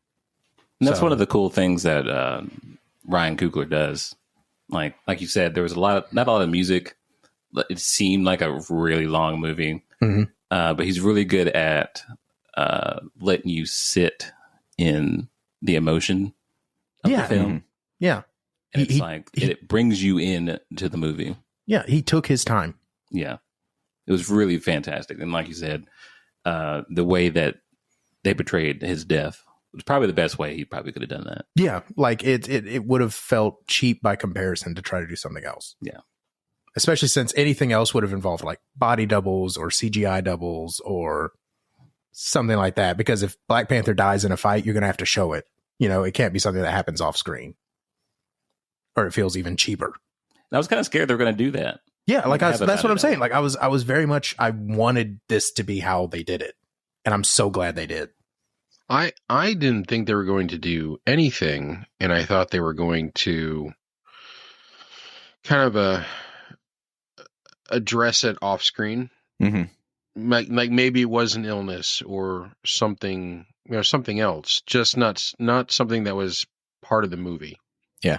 And that's one of the cool things that Ryan Coogler does. Like you said, there was not a lot of music. It seemed like a really long movie. Mm-hmm. But he's really good at letting you sit in the emotion of the film. Mm-hmm. Yeah. And it brings you in to the movie. Yeah, he took his time. Yeah. It was really fantastic. And like you said, the way that they portrayed his death was probably the best way he probably could have done that. Yeah, like it would have felt cheap by comparison to try to do something else. Yeah. Especially since anything else would have involved like body doubles or CGI doubles or something like that. Because if Black Panther dies in a fight, you're going to have to show it. You know, it can't be something that happens off screen. Or it feels even cheaper. And I was kind of scared they were going to do that. Yeah, like that's what I'm saying. Like I was very much, I wanted this to be how they did it. And I'm so glad they did. I didn't think they were going to do anything, and I thought they were going to kind of address it off screen. Mm-hmm. Like maybe it was an illness or something, something else, just not something that was part of the movie. Yeah.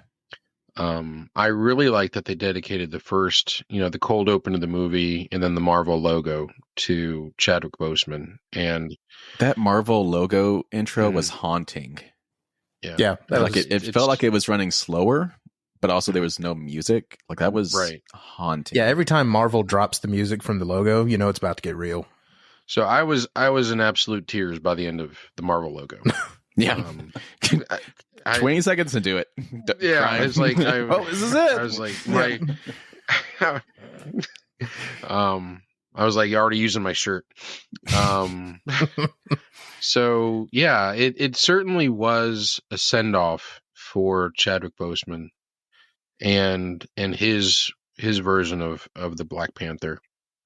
I really like that they dedicated the first, the cold open of the movie and then the Marvel logo to Chadwick Boseman. And that Marvel logo intro was haunting. Yeah. It felt like it was running slower, but also there was no music. Like, that was haunting. Yeah, every time Marvel drops the music from the logo, it's about to get real. So I was in absolute tears by the end of the Marvel logo. Yeah. 20 seconds into it. Yeah, crying. I was like, this is it. I was like, I was like, you're already using my shirt. So yeah, it certainly was a send off for Chadwick Boseman and his version of the Black Panther.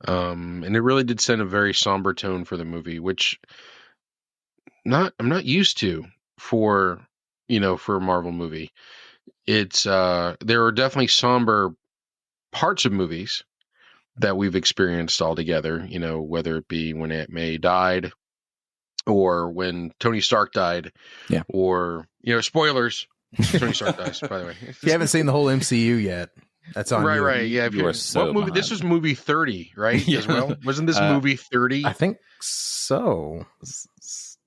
And it really did send a very somber tone for the movie, which I'm not used to for a Marvel movie. It's there are definitely somber parts of movies, that we've experienced all together, you know, whether it be when Aunt May died or when Tony Stark died, or, you know, spoilers, Tony Stark dies, by the way. If you haven't seen the whole MCU yet, that's on you. Right. Yeah. You are so what movie? behind. This was movie 30, right? As well. Wasn't this movie 30? I think so.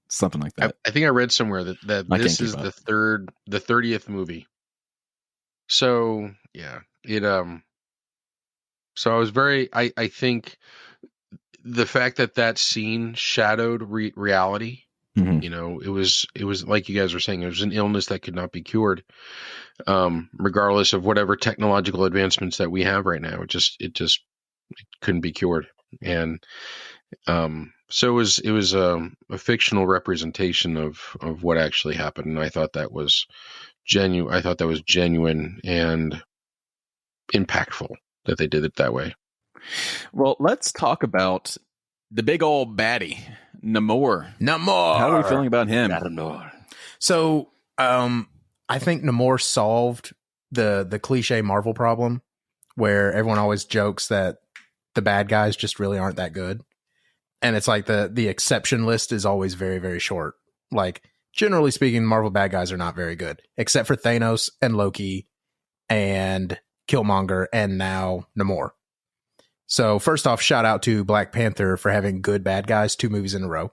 Something like that. I think I read somewhere that this is the 30th movie. So yeah, so I was I think the fact that scene shadowed reality, you know, it was like you guys were saying, it was an illness that could not be cured, regardless of whatever technological advancements that we have right now. It couldn't be cured. And, so it was a fictional representation of what actually happened. And I thought that was genuine. I thought that was genuine and impactful that they did it that way. Well, let's talk about the big old baddie, Namor. Namor. How are we feeling about him? So, I think Namor solved the cliche Marvel problem where everyone always jokes that the bad guys just really aren't that good. And it's like the exception list is always very, very short. Like, generally speaking, Marvel bad guys are not very good, except for Thanos and Loki and Killmonger and now Namor. So first off, shout out to Black Panther for having good bad guys 2 movies in a row.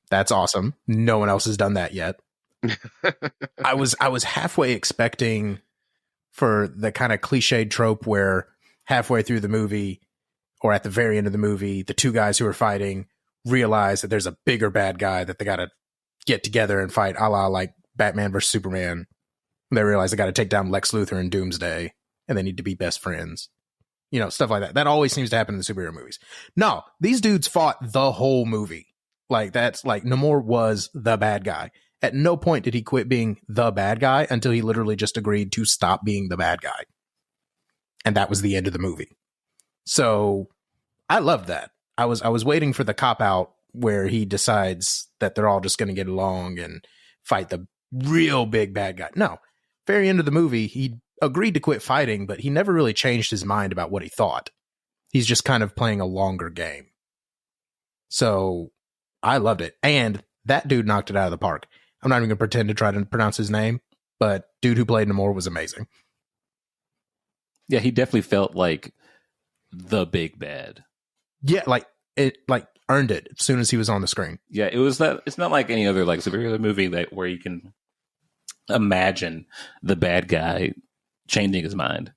That's awesome. No one else has done that yet. I was halfway expecting for the kind of cliched trope where halfway through the movie or at the very end of the movie, the 2 guys who are fighting realize that there's a bigger bad guy that they got to get together and fight, a la like Batman versus Superman. They realize they got to take down Lex Luthor and Doomsday, and they need to be best friends. You know, stuff like that. That always seems to happen in the superhero movies. No, these dudes fought the whole movie. Like, that's like Namor was the bad guy. At no point did he quit being the bad guy until he literally just agreed to stop being the bad guy. And that was the end of the movie. So I loved that. I was waiting for the cop out where he decides that they're all just going to get along and fight the real big bad guy. No, very end of the movie, he agreed to quit fighting, but he never really changed his mind about what he thought. He's just kind of playing a longer game. So I loved it. And that dude knocked it out of the park. I'm not even going to pretend to try to pronounce his name, but dude who played Namor was amazing. Yeah, he definitely felt like the big bad. Yeah, like it earned it as soon as he was on the screen. Yeah, it was that. It's not like any other like superhero movie that where you can imagine the bad guy changing his mind.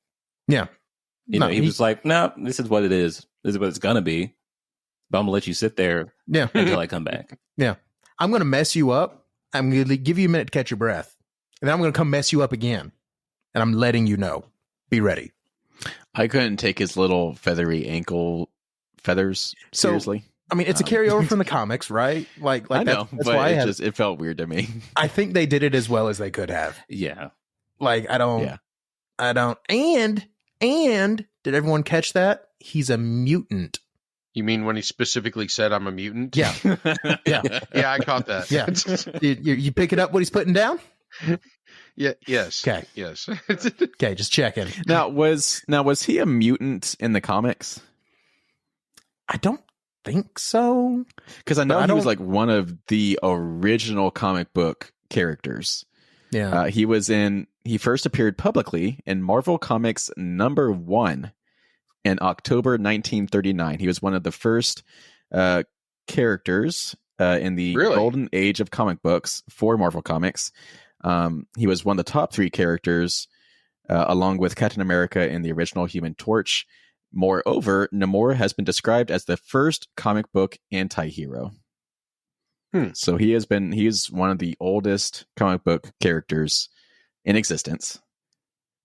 Yeah, you know, he was like, "No, this is what it is. This is what it's gonna be. But I'm gonna let you sit there, until I come back. Yeah, I'm gonna mess you up. I'm gonna give you a minute to catch your breath, and then I'm gonna come mess you up again. And I'm letting you know. Be ready." I couldn't take his little feathery ankle feathers seriously. I mean, it's a carryover from the comics, right? Like I know, that's but why it felt weird to me. I think they did it as well as they could have. Yeah. Like, I don't. And did everyone catch that? He's a mutant. You mean when he specifically said, "I'm a mutant"? Yeah. Yeah. Yeah, I caught that. Yeah. You picking up what he's putting down? Yeah. Yes. Okay. Yes. Okay. Just checking. Now was he a mutant in the comics? I don't think so. Because I know he was like one of the original comic book characters. Yeah. He first appeared publicly in Marvel Comics #1 in October 1939. He was one of the first characters in the golden age of comic books for Marvel Comics. He was one of the top 3 characters, along with Captain America and the original Human Torch. Moreover, Namor has been described as the first comic book anti-hero. So he's one of the oldest comic book characters in existence.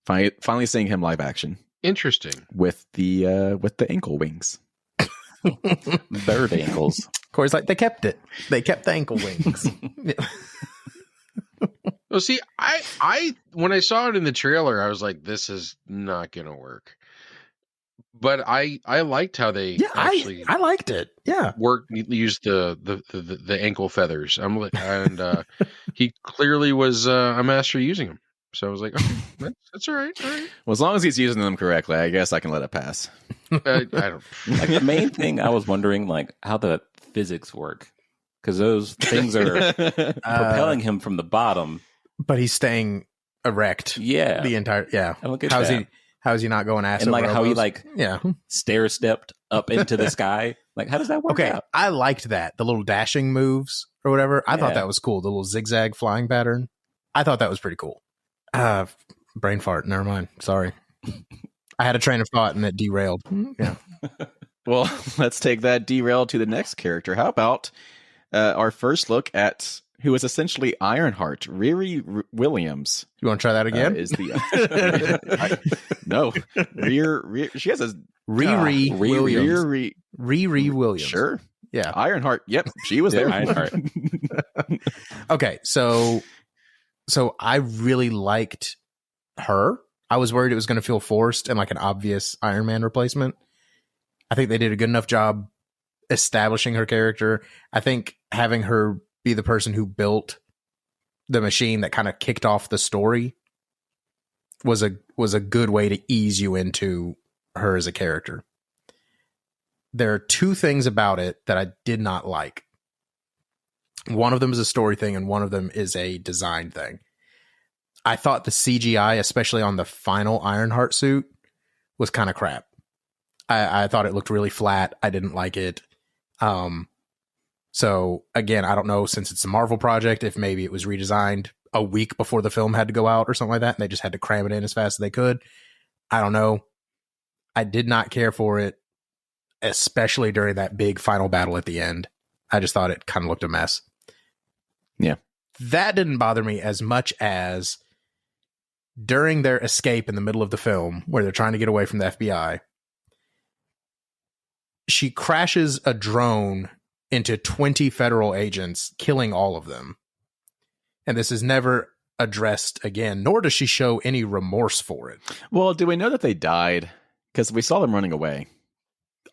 Finally seeing him live action. Interesting. With the ankle wings. Bird ankles. Of course, like they kept it. They kept the ankle wings. Well, see, I when I saw it in the trailer, I was like, this is not going to work. But I liked how they actually I liked it. Yeah, used the ankle feathers. He clearly was a master using them. So I was like, okay, that's all right. All right. Well, as long as he's using them correctly, I guess I can let it pass. I don't. Like the main thing I was wondering, like how the physics work, because those things are propelling him from the bottom, but he's staying erect. Yeah, the entire And look at how's that. How's he not going ass And over like how he elbows? like stair stepped up into the sky. Like how does that work out? I liked that, the little dashing moves or whatever. I thought that was cool. The little zigzag flying pattern. I thought that was pretty cool. Brain fart. Never mind. Sorry. I had a train of thought and it derailed. Yeah. Well, let's take that derail to the next character. How about our first look at who is essentially Ironheart, Riri Williams. You want to try that again? Is the no she has a Riri Williams. Riri Williams. Sure. Yeah. Ironheart. Yep. She was there. Ironheart. Okay. So I really liked her. I was worried it was going to feel forced and like an obvious Iron Man replacement. I think they did a good enough job establishing her character. I think having her be the person who built the machine that kind of kicked off the story was a good way to ease you into her as a character. There are two things about it that I did not like. One of them is a story thing and one of them is a design thing. I thought the CGI, especially on the final Ironheart suit, was kind of crap. I thought it looked really flat. I didn't like it. So again, I don't know, since it's a Marvel project, if maybe it was redesigned a week before the film had to go out or something like that, and they just had to cram it in as fast as they could. I don't know. I did not care for it, especially during that big final battle at the end. I just thought it kind of looked a mess. Yeah. That didn't bother me as much as during their escape in the middle of the film, where they're trying to get away from the FBI, she crashes a drone into 20 federal agents, killing all of them. And this is never addressed again, nor does she show any remorse for it. Well, do we know that they died? Because we saw them running away.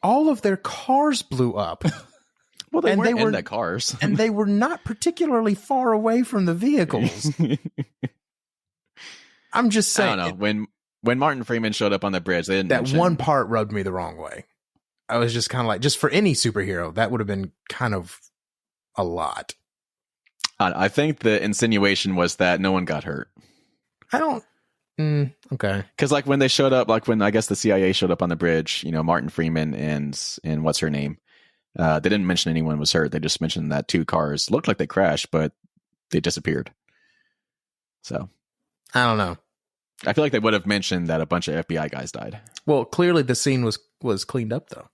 All of their cars blew up. Well, they weren't in the cars. And they were not particularly far away from the vehicles. I'm just saying. I don't know. When Martin Freeman showed up on the bridge, they didn't mention one part rubbed me the wrong way. I was just kind of like, just for any superhero, that would have been kind of a lot. I think the insinuation was that no one got hurt. I don't. Okay. Because like when they showed up, like when I guess the CIA showed up on the bridge, Martin Freeman and what's her name, they didn't mention anyone was hurt. They just mentioned that two cars looked like they crashed, but they disappeared. So I don't know. I feel like they would have mentioned that a bunch of FBI guys died. Well, clearly the scene was cleaned up though.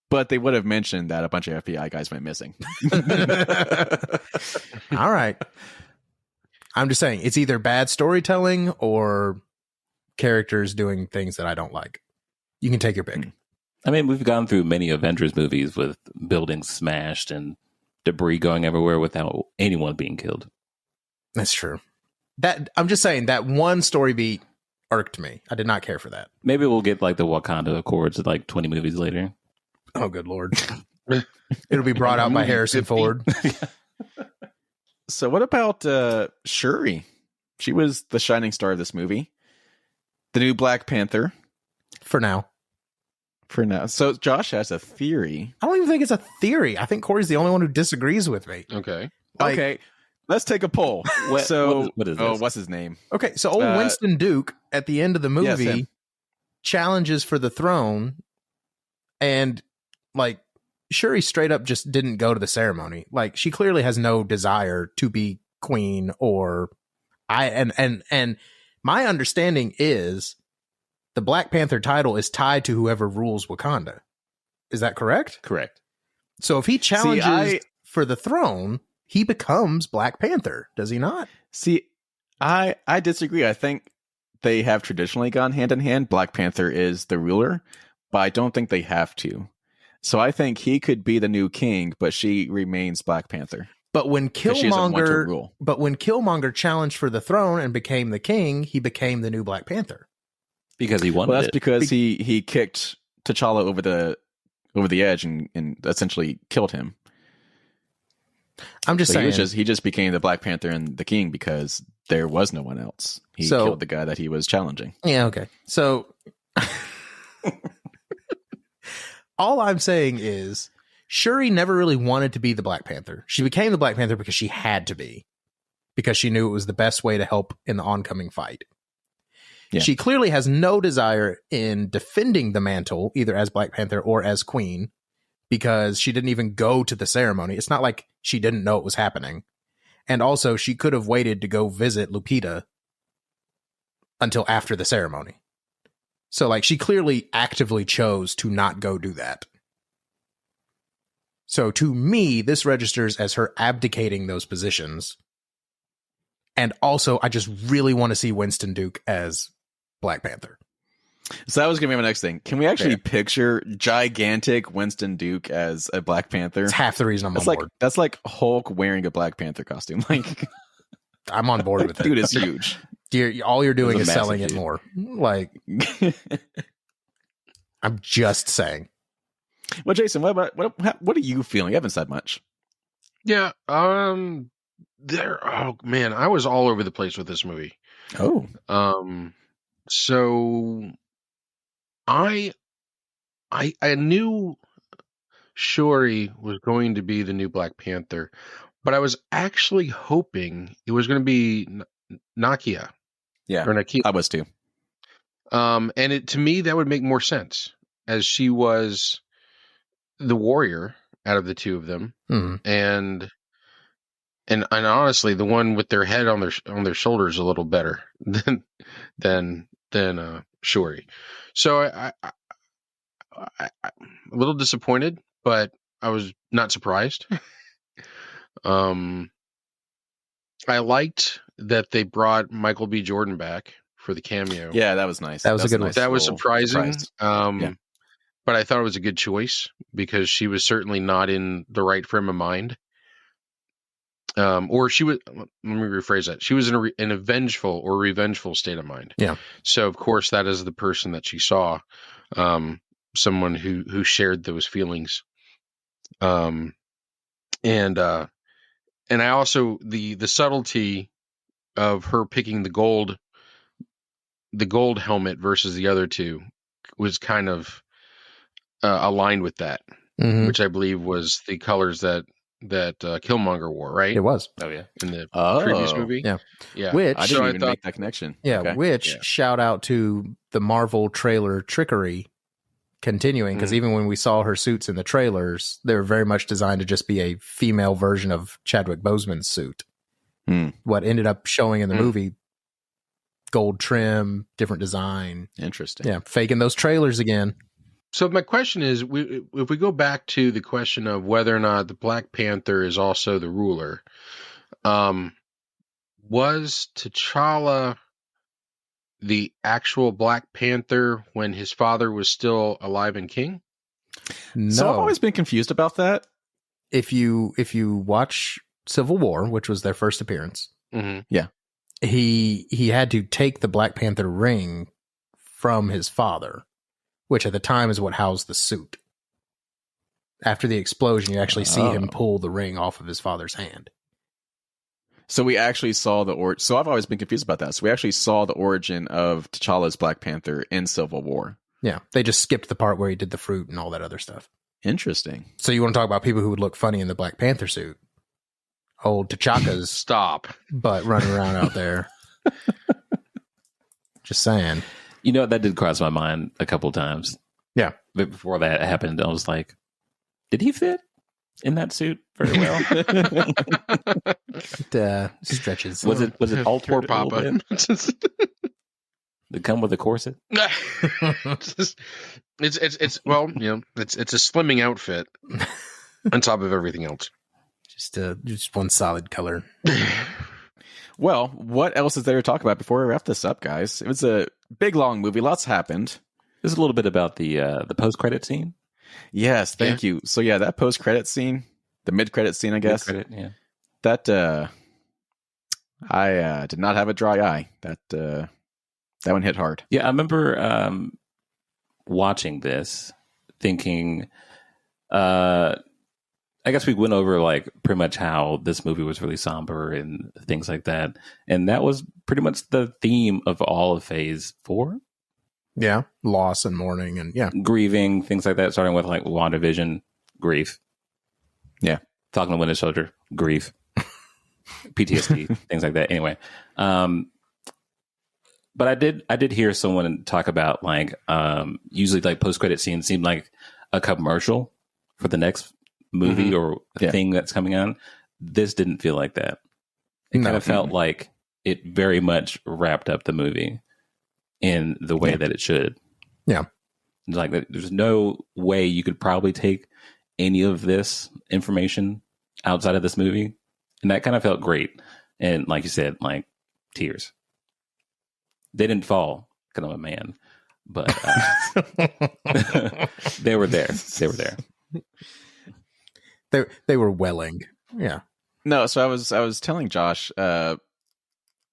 But they would have mentioned that a bunch of FBI guys went missing. All right. I'm just saying, it's either bad storytelling or characters doing things that I don't like. You can take your pick. I mean, we've gone through many Avengers movies with buildings smashed and debris going everywhere without anyone being killed. That's true. That I'm just saying, that one story beat irked me. I did not care for that. Maybe we'll get like the Wakanda Accords like 20 movies later. Oh, good Lord. It'll be brought out by Harrison Ford. So what about Shuri? She was the shining star of this movie. The new Black Panther. For now. So Josh has a theory. I don't even think it's a theory. I think Corey's the only one who disagrees with me. Okay. Okay. Let's take a poll. What is this? Oh, what's his name? Okay, so old Winston Duke at the end of the movie challenges for the throne, and like Shuri straight up just didn't go to the ceremony. Like she clearly has no desire to be queen or and my understanding is the Black Panther title is tied to whoever rules Wakanda. Is that correct? Correct. So if he challenges for the throne, he becomes Black Panther, does he not? See, I disagree. I think they have traditionally gone hand in hand. Black Panther is the ruler, but I don't think they have to. So I think he could be the new king, but she remains Black Panther. But when Killmonger challenged for the throne and became the king, he became the new Black Panther. Because he wanted Well, that's because he kicked T'Challa over the edge and essentially killed him. I'm just saying. He just became the Black Panther and the King because there was no one else. He killed the guy that he was challenging. Yeah, okay. So all I'm saying is Shuri never really wanted to be the Black Panther. She became the Black Panther because she had to be, because she knew it was the best way to help in the oncoming fight. Yeah. She clearly has no desire in defending the mantle, either as Black Panther or as Queen, because she didn't even go to the ceremony. It's not like she didn't know it was happening. And also, she could have waited to go visit Lupita until after the ceremony. So, like, she clearly actively chose to not go do that. So, to me, this registers as her abdicating those positions. And also, I just really want to see Winston Duke as Black Panther. So that was going to be my next thing. Can we actually picture gigantic Winston Duke as a Black Panther? It's half the reason I'm on board. That's like Hulk wearing a Black Panther costume. Like, I'm on board with it. Dude is huge. All you're doing is selling it more. Like, I'm just saying. Well, Jason, what are you feeling? You haven't said much. Yeah. Oh man, I was all over the place with this movie. Oh. So I knew Shuri was going to be the new Black Panther, but I was actually hoping it was going to be Nakia. Yeah, or Nakia. I was too. And to me, that would make more sense, as she was the warrior out of the two of them, and honestly, the one with their head on their shoulders a little better than Shuri. So I a little disappointed, but I was not surprised. I liked that they brought Michael B. Jordan back for the cameo. Yeah, that was nice. That was a good one. That was surprising. But I thought it was a good choice because she was certainly not in the right frame of mind. Or she was, let me rephrase that. She was in a vengeful or revengeful state of mind. Yeah. So of course that is the person that she saw, someone who shared those feelings. And I also, the subtlety of her picking the gold helmet versus the other two was kind of aligned with that, which I believe was the colors that Killmonger wore, right? It was. Oh yeah, in the previous movie. Yeah. Which I didn't even make that connection. Yeah. Okay. Which shout out to the Marvel trailer trickery continuing, because even when we saw her suits in the trailers, they were very much designed to just be a female version of Chadwick Boseman's suit. What ended up showing in the movie, gold trim, different design. Interesting. Yeah, faking those trailers again. So my question is, if we go back to the question of whether or not the Black Panther is also the ruler, was T'Challa the actual Black Panther when his father was still alive and king? No. So I've always been confused about that. If you watch Civil War, which was their first appearance, he had to take the Black Panther ring from his father, which at the time is what housed the suit. After the explosion, you actually see him pull the ring off of his father's hand. So we actually saw so I've always been confused about that. So we actually saw the origin of T'Challa's Black Panther in Civil War. Yeah, they just skipped the part where he did the fruit and all that other stuff. Interesting. So you want to talk about people who would look funny in the Black Panther suit? Old T'Chaka's stop, but running around out there. Just saying. You know, that did cross my mind a couple times. Yeah. But before that happened, I was like, did he fit in that suit very well? It stretches. Was it altered? Poor Papa. They come with a corset? It's well, you know, it's a slimming outfit on top of everything else. Just one solid color. Well, what else is there to talk about before we wrap this up, guys? It was a big, long movie. Lots happened. There's a little bit about the post-credit scene. Yes, thank you. So yeah, that post-credit scene, the mid-credit scene, I guess. Mid-credit, yeah. That I did not have a dry eye. That one hit hard. Yeah, I remember watching this, thinking, I I guess we went over like pretty much how this movie was really somber and things like that. And that was pretty much the theme of all of Phase 4. Yeah. Loss and mourning and grieving, things like that, starting with like WandaVision, grief. Yeah. Talking to Winter Soldier, grief. PTSD, things like that. Anyway. But I did hear someone talk about like usually like post-credit scenes seem like a commercial for the next movie or thing that's coming on. This didn't feel like that. It kind of felt like it very much wrapped up the movie in the way that it should. Yeah. Like there's no way you could probably take any of this information outside of this movie. And that kind of felt great. And like you said, like tears. They didn't fall because I'm a man, but they were there. They were there. They were welling. Yeah. No, so I was telling Josh, I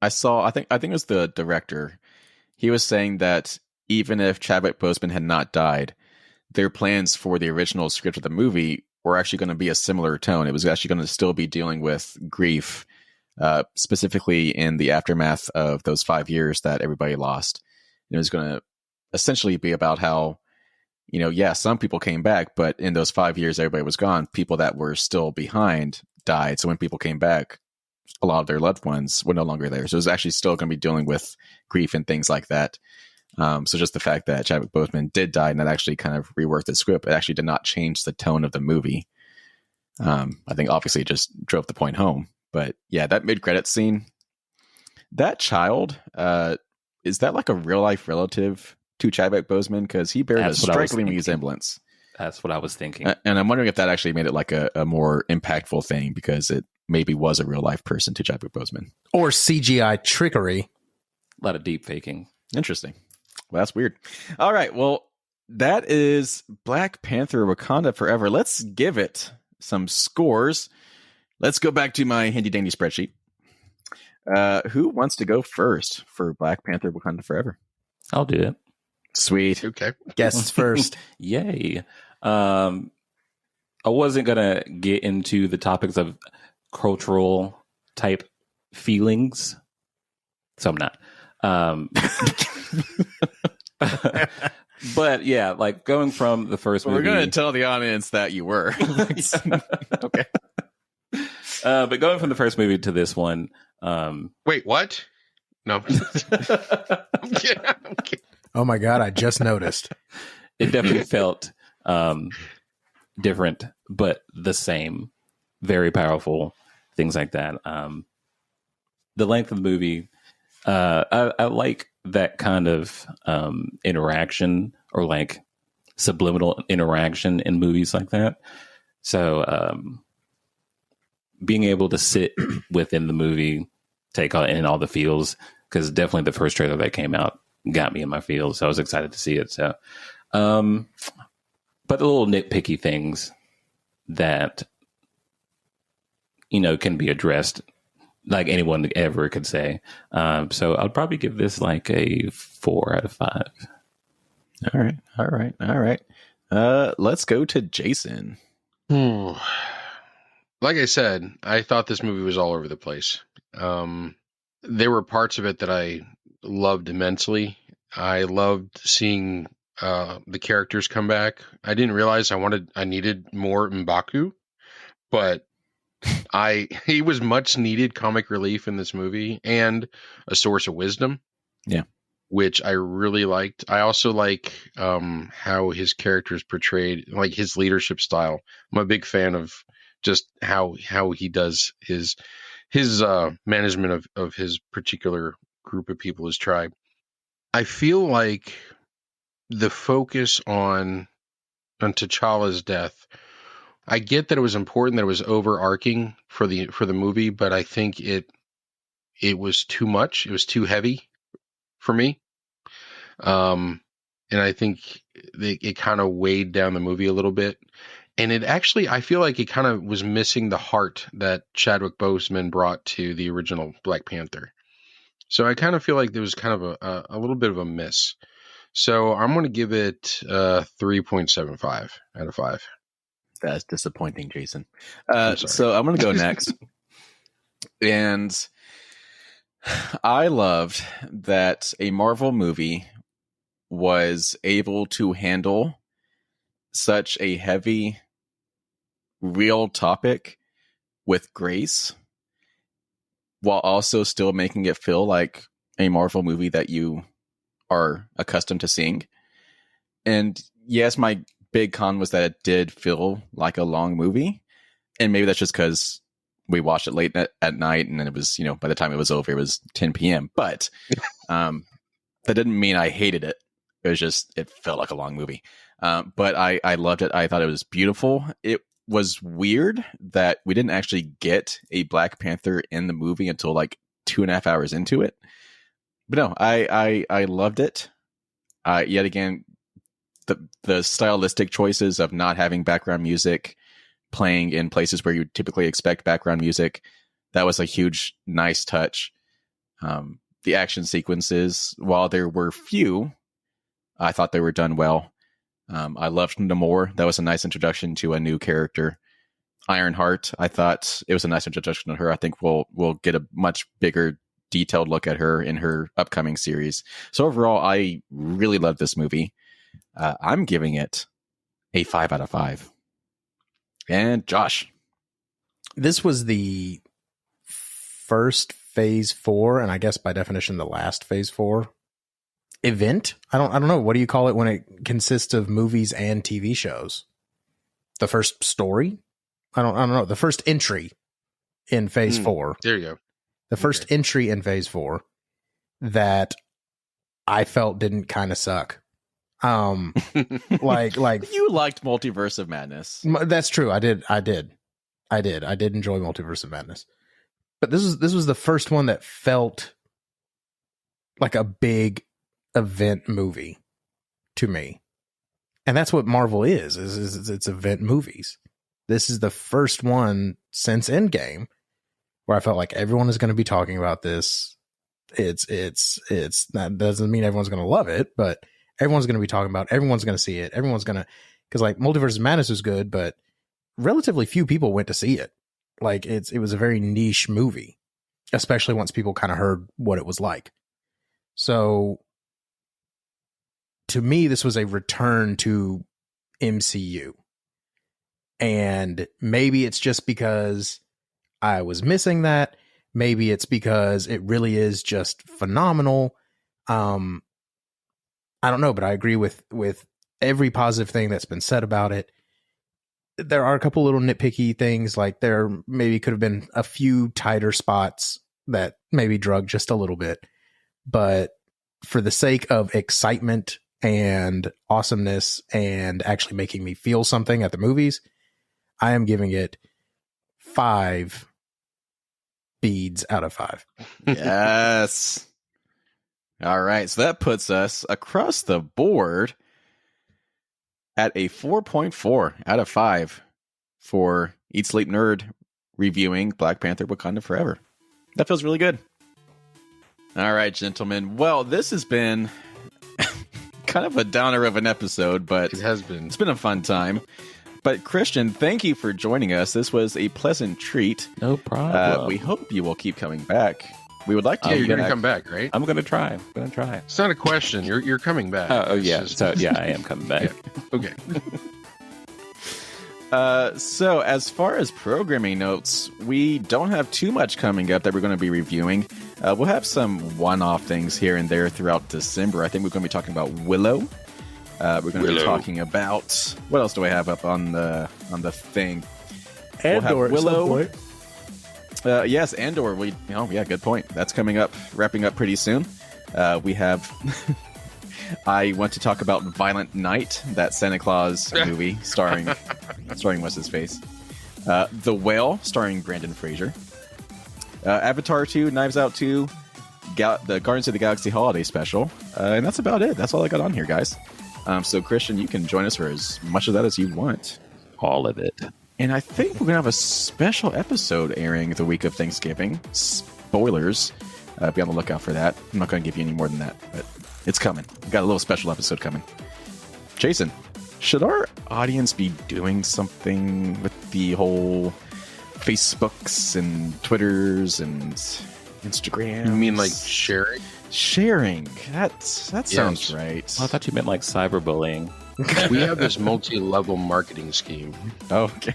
think it was the director. He was saying that even if Chadwick Boseman had not died, their plans for the original script of the movie were actually going to be a similar tone. It was actually going to still be dealing with grief, specifically in the aftermath of those 5 years that everybody lost. And it was going to essentially be about how, some people came back, but in those 5 years everybody was gone. People that were still behind died. So when people came back, a lot of their loved ones were no longer there. So it was actually still going to be dealing with grief and things like that. So just the fact that Chadwick Boseman did die and that actually kind of reworked the script, it actually did not change the tone of the movie. I think obviously it just drove the point home. But yeah, that mid-credits scene, that child, is that like a real-life relative to Chadwick Boseman? Because he bears a striking resemblance. That's what I was thinking. And I'm wondering if that actually made it like a more impactful thing because it maybe was a real-life person to Chadwick Boseman. Or CGI trickery. A lot of deep faking. Interesting. Well, that's weird. All right. Well, that is Black Panther Wakanda Forever. Let's give it some scores. Let's go back to my handy dandy spreadsheet. Who wants to go first for Black Panther Wakanda Forever? I'll do it. Sweet. Okay. Guests first. Yay. I wasn't going to get into the topics of cultural type feelings, so I'm not. But yeah, like going from the first movie. We're going to tell the audience that you were. Okay. But going from the first movie to this one. Wait, what? No. Okay. Oh my God, I just noticed. It definitely felt different, but the same. Very powerful, things like that. The length of the movie, I like that kind of interaction or like subliminal interaction in movies like that. So being able to sit within the movie, take in all the feels, because definitely the first trailer that came out got me in my feels. So I was excited to see it. So, but the little nitpicky things that, can be addressed like anyone ever could say. So I'd probably give this like a 4 out of 5. All right. Let's go to Jason. Like I said, I thought this movie was all over the place. There were parts of it that I loved immensely. I loved seeing the characters come back. I didn't realize I needed more M'Baku, but he was much needed comic relief in this movie and a source of wisdom. Yeah. Which I really liked. I also like how his character is portrayed, like his leadership style. I'm a big fan of just how he does his management of his particular group of people, his tribe. I feel like the focus on T'Challa's death, I get that it was important, that it was overarching for the movie, but I think it was too much. It was too heavy for me. And I think it kind of weighed down the movie a little bit. And it actually, I feel like it kind of was missing the heart that Chadwick Boseman brought to the original Black Panther. So I kind of feel like there was kind of a little bit of a miss. So I'm going to give it 3.75 out of 5. That's disappointing, Jason. I'm sorry. So I'm going to go next. And I loved that a Marvel movie was able to handle such a heavy, real topic with grace, while also still making it feel like a Marvel movie that you are accustomed to seeing. And yes, my big con was that it did feel like a long movie. And maybe that's just because we watched it late at night, and then it was, by the time it was over, it was 10 p.m. But that didn't mean I hated it. It was just, it felt like a long movie. But I loved it. I thought it was beautiful. It was weird that we didn't actually get a Black Panther in the movie until like 2.5 hours into it. But no, I loved it. Yet again, the stylistic choices of not having background music playing in places where you typically expect background music, that was a huge, nice touch. The action sequences, while there were few, I thought they were done well. I loved Namor. That was a nice introduction to a new character. Ironheart, I thought it was a nice introduction to her. I think we'll get a much bigger, detailed look at her in her upcoming series. So overall, I really loved this movie. I'm giving it a 5 out of 5. And Josh, this was the first Phase 4, and I guess by definition the last Phase 4 event. I don't know, what do you call it when it consists of movies and TV shows? The first story? I don't know. The first entry in Phase 4. There you go. The first entry in Phase 4 that I felt didn't kind of suck. Like you liked Multiverse of Madness. That's true. I did enjoy Multiverse of Madness. But this was the first one that felt like a big event movie to me. And that's what Marvel is it's event movies. This is the first one since Endgame where I felt like everyone is going to be talking about this. It's that doesn't mean everyone's going to love it, but everyone's going to be talking about it. Everyone's going to see it. Everyone's going to, because like Multiverse of Madness was good, but relatively few people went to see it. Like it was a very niche movie, especially once people kind of heard what it was like. So to me, this was a return to MCU. And maybe it's just because I was missing that. Maybe it's because it really is just phenomenal. I don't know, but I agree with every positive thing that's been said about it. There are a couple little nitpicky things, like there maybe could have been a few tighter spots that maybe drug just a little bit. But for the sake of excitement and awesomeness and actually making me feel something at the movies, I am giving it 5 beads out of 5. Yes. All right. So that puts us across the board at a 4.4 out of 5 for Eat Sleep Nerd reviewing Black Panther Wakanda Forever. That feels really good. All right, gentlemen. Well, this has been kind of a downer of an episode, but it has been. It's been a fun time. But Christian, thank you for joining us. This was a pleasant treat. No problem. We hope you will keep coming back. We would like to. Yeah, you're going to come back, right? I'm going to try. It's not a question. You're coming back. Oh yeah. Just... So yeah, I am coming back. Yeah. Okay. So as far as programming notes, we don't have too much coming up that we're going to be reviewing. We'll have some one-off things here and there throughout December. I think we're going to be talking about Willow. We're going to be talking about, what else do I have up on the thing? Andor, Willow. Yes, Andor. Good point. That's coming up, wrapping up pretty soon. We have. I want to talk about Violent Night, that Santa Claus movie starring what's his face, The Whale, starring Brandon Fraser. Avatar 2, Knives Out 2, the Guardians of the Galaxy Holiday Special, and that's about it. That's all I got on here, guys. So Christian, you can join us for as much of that as you want. All of it. And I think we're going to have a special episode airing the week of Thanksgiving. Spoilers. Be on the lookout for that. I'm not going to give you any more than that, but it's coming. We've got a little special episode coming. Jason, Should our audience be doing something with the whole Facebooks and Twitters and Instagram? You mean like sharing? Sharing. That sounds right. Well, I thought you meant like cyberbullying. We have this multi-level marketing scheme Okay.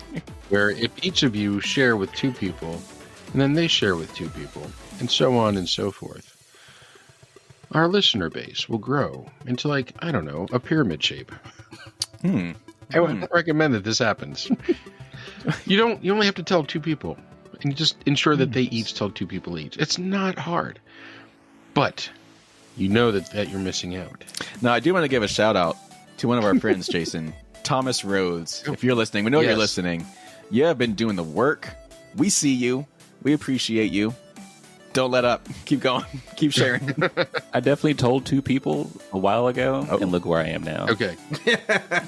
where if each of you share with 2 people, and then they share with 2 people, and so on and so forth, our listener base will grow into, like, I don't know, a pyramid shape. I would recommend that this happens. You only have to tell 2 people, and you just ensure that they each tell 2 people each. It's not hard, but you know that you're missing out. Now, I do want to give a shout out to one of our friends, Jason, Thomas Rhodes. If you're listening, we know you're listening. You have been doing the work. We see you. We appreciate you. Don't let up. Keep going. Keep sharing. I definitely told 2 people a while ago, and look where I am now. Okay.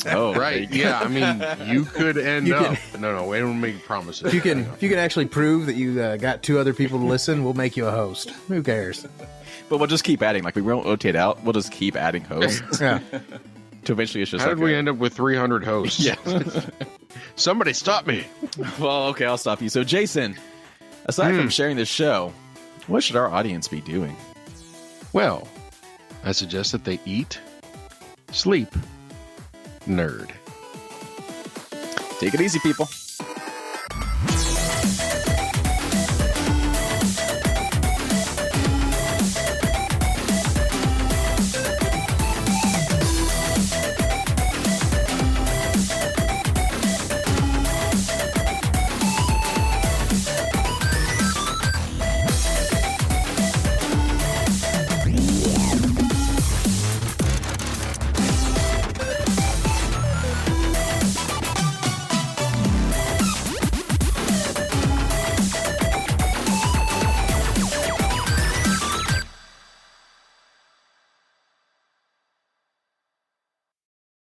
Oh, Right. Yeah. I mean, you could end up. No, we don't make promises. If you can actually prove that you got 2 other people to listen, we'll make you a host. Who cares? But we'll just keep adding. Like, we won't rotate out. We'll just keep adding hosts. Yeah. To eventually it's just How like did we end up with 300 hosts? Yeah. Somebody stop me. Well, okay, I'll stop you. So, Jason, aside from sharing this show, what should our audience be doing? Well, I suggest that they eat, sleep, nerd. Take it easy, people.